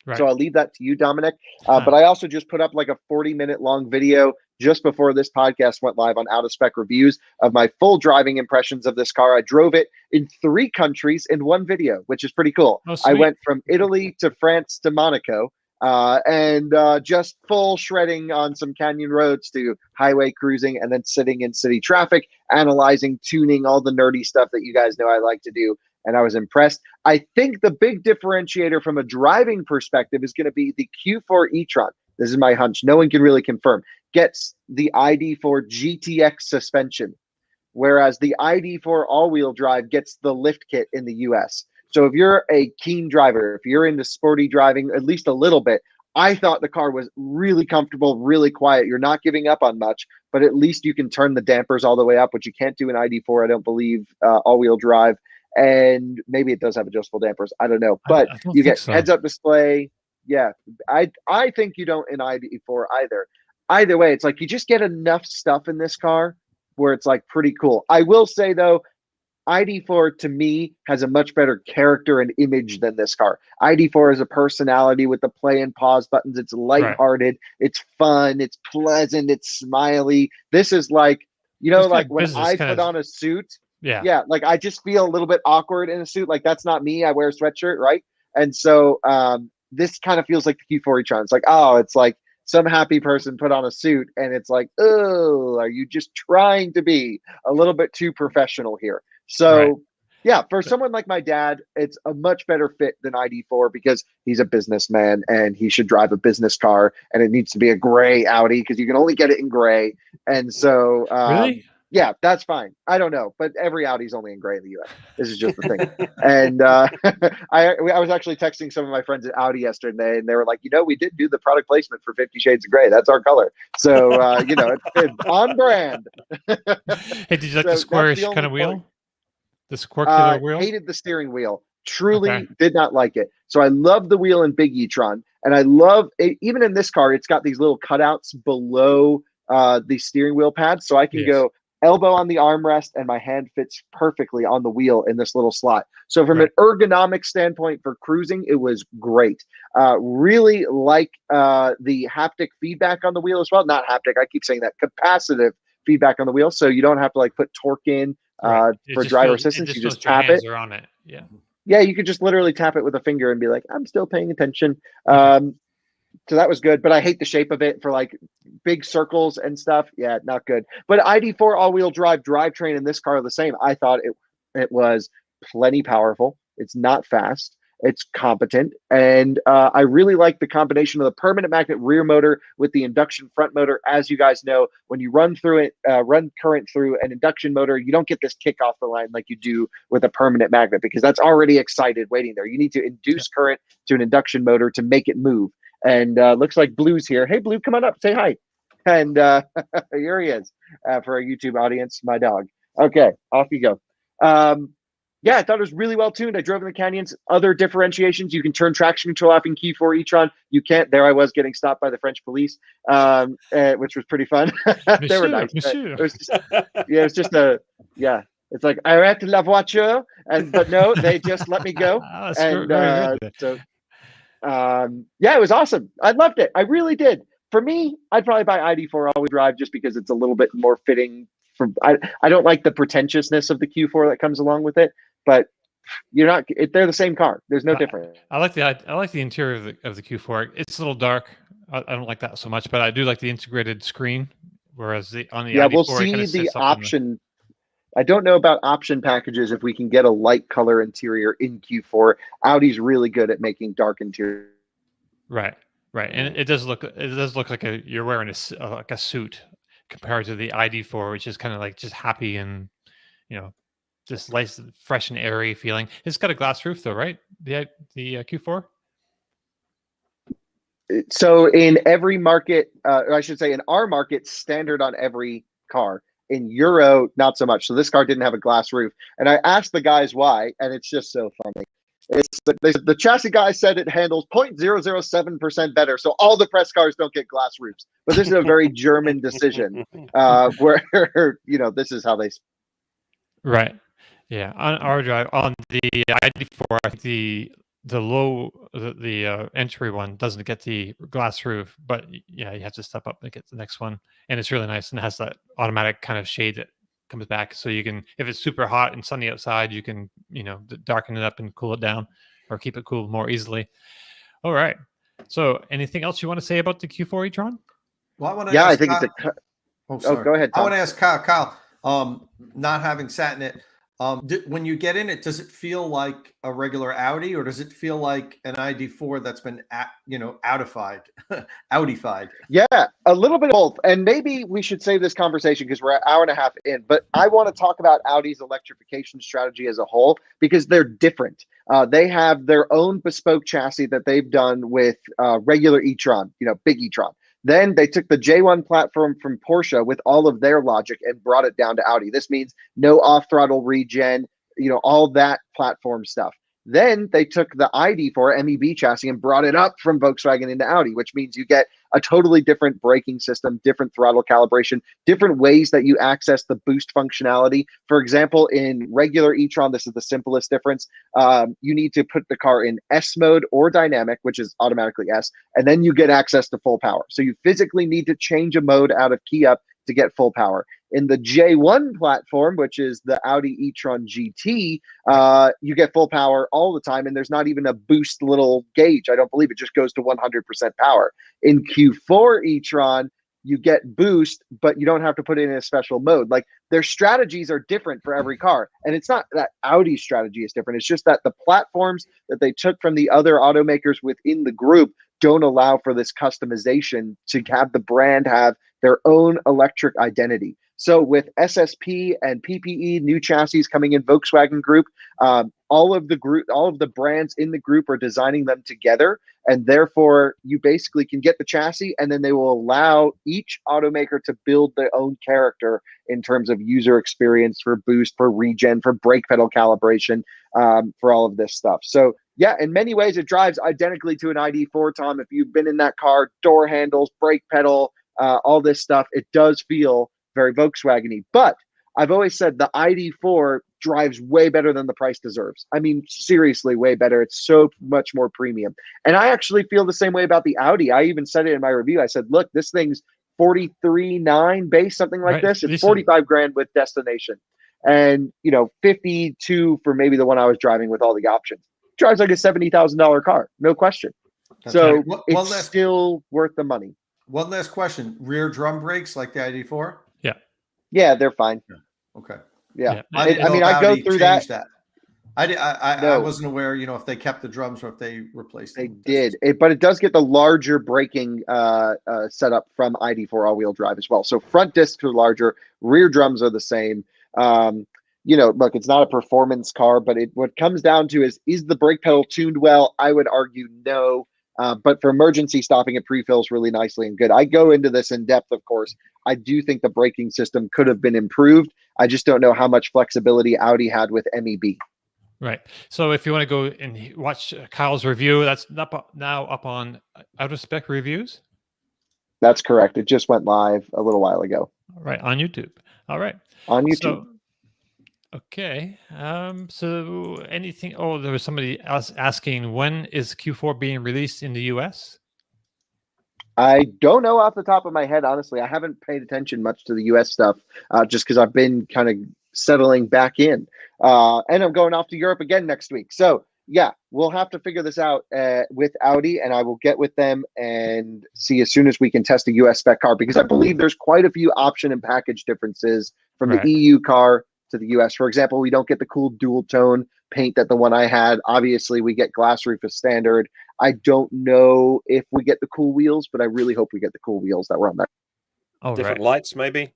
Right. So I'll leave that to you, Dominic. But I also just put up like a 40-minute long video just before this podcast went live on Out of Spec Reviews of my full driving impressions of this car. I drove it in 3 countries in one video, which is pretty cool. Oh, I went from Italy to France to Monaco, and just full shredding on some canyon roads to highway cruising, and then sitting in city traffic, analyzing, tuning, all the nerdy stuff that you guys know I like to do. And I was impressed. I think the big differentiator from a driving perspective is going to be the Q4 E-tron. This is my hunch. No one can really confirm. Gets the ID4 GTX suspension, whereas the ID4 all-wheel drive gets the lift kit in the US. So if you're a keen driver, if you're into sporty driving, at least a little bit, I thought the car was really comfortable, really quiet. You're not giving up on much, but at least you can turn the dampers all the way up, which you can't do in ID4, I don't believe, all-wheel drive. And maybe it does have adjustable dampers. I don't know, but you get heads-up display. Yeah, I think you don't in ID4 either. Either way, it's like you just get enough stuff in this car where it's like pretty cool. I will say though, ID4 to me has a much better character and image than this car. ID4 has a personality with the play and pause buttons. It's lighthearted, it's fun, it's pleasant, it's smiley. This is like, you know, like when I put on a suit. Yeah, like I just feel a little bit awkward in a suit. Like that's not me. I wear a sweatshirt, right? And so this kind of feels like the Q4 e-tron. It's like, oh, it's like some happy person put on a suit, and it's like, oh, are you just trying to be a little bit too professional here? So yeah, for someone like my dad, it's a much better fit than ID4 because he's a businessman and he should drive a business car, and it needs to be a gray Audi because you can only get it in gray. And so really? Yeah, that's fine. I don't know, but every Audi's only in gray in the US. This is just the thing. And I was actually texting some of my friends at Audi yesterday, and they were like, you know, we did do the product placement for 50 Shades of Gray. That's our color. So, you know, it's on brand. Hey, did you like the squarish kind of wheel? The squircular wheel? Hated the steering wheel. Truly did not like it. So I love the wheel in Big e-tron. And I love it. Even in this car, it's got these little cutouts below the steering wheel pads. So I can go elbow on the armrest, and my hand fits perfectly on the wheel in this little slot. So from an ergonomic standpoint for cruising, it was great. Really like the haptic feedback on the wheel as well. Not haptic, I keep saying that. Capacitive feedback on the wheel, so you don't have to like put torque in for driver assistance. You just tap it. On it. Yeah, you could just literally tap it with a finger and be like, I'm still paying attention. So that was good, but I hate the shape of it for like big circles and stuff. Yeah, not good. But ID4 all-wheel drive drivetrain in this car are the same. I thought it was plenty powerful. It's not fast. It's competent. And I really like the combination of the permanent magnet rear motor with the induction front motor. As you guys know, when you run current through an induction motor, you don't get this kick off the line like you do with a permanent magnet, because that's already excited waiting there. You need to induce current to an induction motor to make it move. And looks like Blue's here. Hey, Blue, come on up. Say hi. And here he is for our YouTube audience, my dog. Okay, off you go. Yeah, I thought it was really well tuned. I drove in the canyons. Other differentiations, you can turn traction control off in Q4 e-tron. You can't. There I was getting stopped by the French police, which was pretty fun. They were nice. It was just, it was just it's like, arrête la voiture. But no, they just let me go. Yeah, it was awesome. I loved it. I really did. For me, I'd probably buy ID4 all-wheel drive just because it's a little bit more fitting. I don't like the pretentiousness of the Q4 that comes along with it, but they're the same car. There's no difference. I like the interior of the Q4. It's a little dark. I don't like that so much, but I do like the integrated screen. Whereas on the ID4, we'll see the option. I don't know about option packages if we can get a light color interior in Q4. Audi's really good at making dark interior. Right, and it does look like you're wearing a suit compared to the ID4, which is kind of like just happy and just nice, fresh and airy feeling. It's got a glass roof though, right? The Q4. So in every market, or I should say in our market, standard on every car. In Euro, not so much. So this car didn't have a glass roof. And I asked the guys why, and it's just so funny. It's the chassis guy said it handles 0.007% better. So all the press cars don't get glass roofs. But this is a very German decision where, this is how they. Right. Yeah. On our drive, on the ID4, I think the entry one doesn't get the glass roof, but yeah, you have to step up and get the next one, and it's really nice and it has that automatic kind of shade that comes back, so you can, if it's super hot and sunny outside, you can darken it up and cool it down, or keep it cool more easily. All right. So, anything else you want to say about the Q4 e-tron? Well, I want to. Yeah, ask I think Kyle, it's a. Oh, sorry. Go ahead, Tom. I want to ask Kyle. Kyle, not having sat in it. When you get in it, does it feel like a regular Audi, or does it feel like an ID4 that's been, Audified? Yeah, a little bit of both. And maybe we should save this conversation because we're an hour and a half in. But I want to talk about Audi's electrification strategy as a whole because they're different. They have their own bespoke chassis that they've done with regular e-tron, big e-tron. Then they took the J1 platform from Porsche with all of their logic and brought it down to Audi. This means no off-throttle regen, all that platform stuff. Then they took the ID4 MEB chassis and brought it up from Volkswagen into Audi, which means you get a totally different braking system, different throttle calibration, different ways that you access the boost functionality. For example, in regular e-tron, this is the simplest difference. You need to put the car in S mode or dynamic, which is automatically S, and then you get access to full power. So you physically need to change a mode out of key up to get full power. In the J1 platform, which is the Audi e-tron GT, you get full power all the time, and there's not even a boost little gauge. I don't believe it just goes to 100% power. In Q4 e-tron, you get boost, but you don't have to put it in a special mode. Like, their strategies are different for every car. And it's not that Audi's strategy is different. It's just that the platforms that they took from the other automakers within the group don't allow for this customization to have the brand have their own electric identity. So with SSP and PPE, new chassis coming in Volkswagen Group, all of the brands in the group are designing them together, and therefore you basically can get the chassis, and then they will allow each automaker to build their own character in terms of user experience, for boost, for regen, for brake pedal calibration, for all of this stuff. So yeah, in many ways it drives identically to an ID4, Tom. If you've been in that car, door handles, brake pedal, all this stuff, it does feel very Volkswagen-y. But I've always said the ID4 drives way better than the price deserves. I mean, seriously, way better. It's so much more premium. And I actually feel the same way about the Audi. I even said it in my review. I said, look, this thing's 43.9 base, something like this. It's 45 grand with destination. And, 52 for maybe the one I was driving with all the options. It drives like a $70,000 car, no question. So it's still worth the money. One last question. Rear drum brakes like the ID4? Yeah, they're fine. Okay. Yeah. I go through that. I wasn't aware, if they kept the drums or if they replaced them. They did. But it does get the larger braking setup from ID4 all-wheel drive as well. So front discs are larger, rear drums are the same. Look, it's not a performance car, but what comes down to is the brake pedal tuned well? I would argue no. But for emergency stopping, it pre-fills really nicely and good. I go into this in depth, of course. I do think the braking system could have been improved. I just don't know how much flexibility Audi had with MEB. Right. So if you want to go and watch Kyle's review, that's now up on Out of Spec Reviews. That's correct. It just went live a little while ago. Right, on YouTube. All right. On YouTube. Okay. So anything? Oh, there was somebody else asking, when is Q4 being released in the US? I don't know off the top of my head, honestly. I haven't paid attention much to the US stuff, just because I've been kind of settling back in. And I'm going off to Europe again next week. So yeah, we'll have to figure this out with Audi, and I will get with them and see as soon as we can test a US spec car, because I believe there's quite a few option and package differences from the EU car to the US. For example, we don't get the cool dual tone paint that the one I had. Obviously, we get glass roof as standard. I don't know if we get the cool wheels, but I really hope we get the cool wheels that were on that. Oh, different lights, maybe?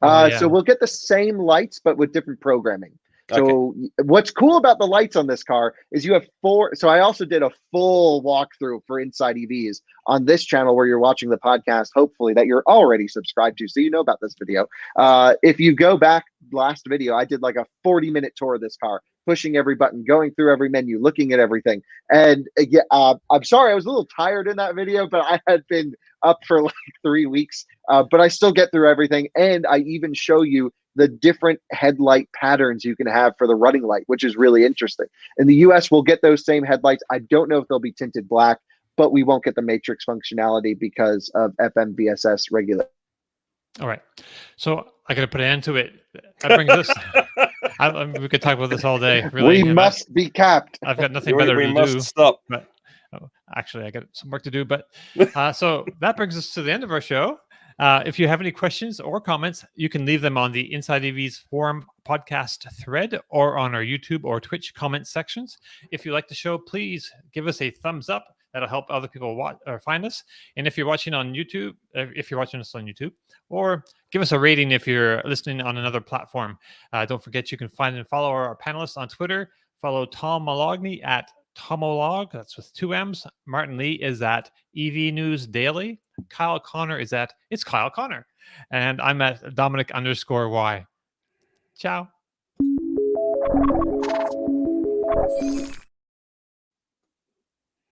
So we'll get the same lights, but with different programming. So what's cool about the lights on this car is you have 4. So I also did a full walkthrough for Inside EVs on this channel where you're watching the podcast, hopefully that you're already subscribed to, so you know about this video. If you go back last video, I did like a 40-minute tour of this car, pushing every button, going through every menu, looking at everything. And I'm sorry, I was a little tired in that video, but I had been up for like 3 weeks, but I still get through everything. And I even show you the different headlight patterns you can have for the running light, which is really interesting. In the US, we'll get those same headlights. I don't know if they'll be tinted black, but we won't get the matrix functionality because of FMVSS regulation. All right. So I got to put an end to it. That brings us. We could talk about this all day. Really, we must be capped. I've got nothing better to do. We must stop. But actually, I got some work to do. But so that brings us to the end of our show. If you have any questions or comments, you can leave them on the InsideEVs forum podcast thread or on our YouTube or Twitch comment sections. If you like the show, please give us a thumbs up. That'll help other people watch or find us. And if you're watching on YouTube, if you're watching us on YouTube, or give us a rating if you're listening on another platform. Don't forget you can find and follow our panelists on Twitter. Follow Tom Malogney at Tomolog. That's with 2 M's. Martin Lee is at EV News Daily. Kyle Connor is at It's Kyle Connor. And I'm at Dominic_Y. Ciao.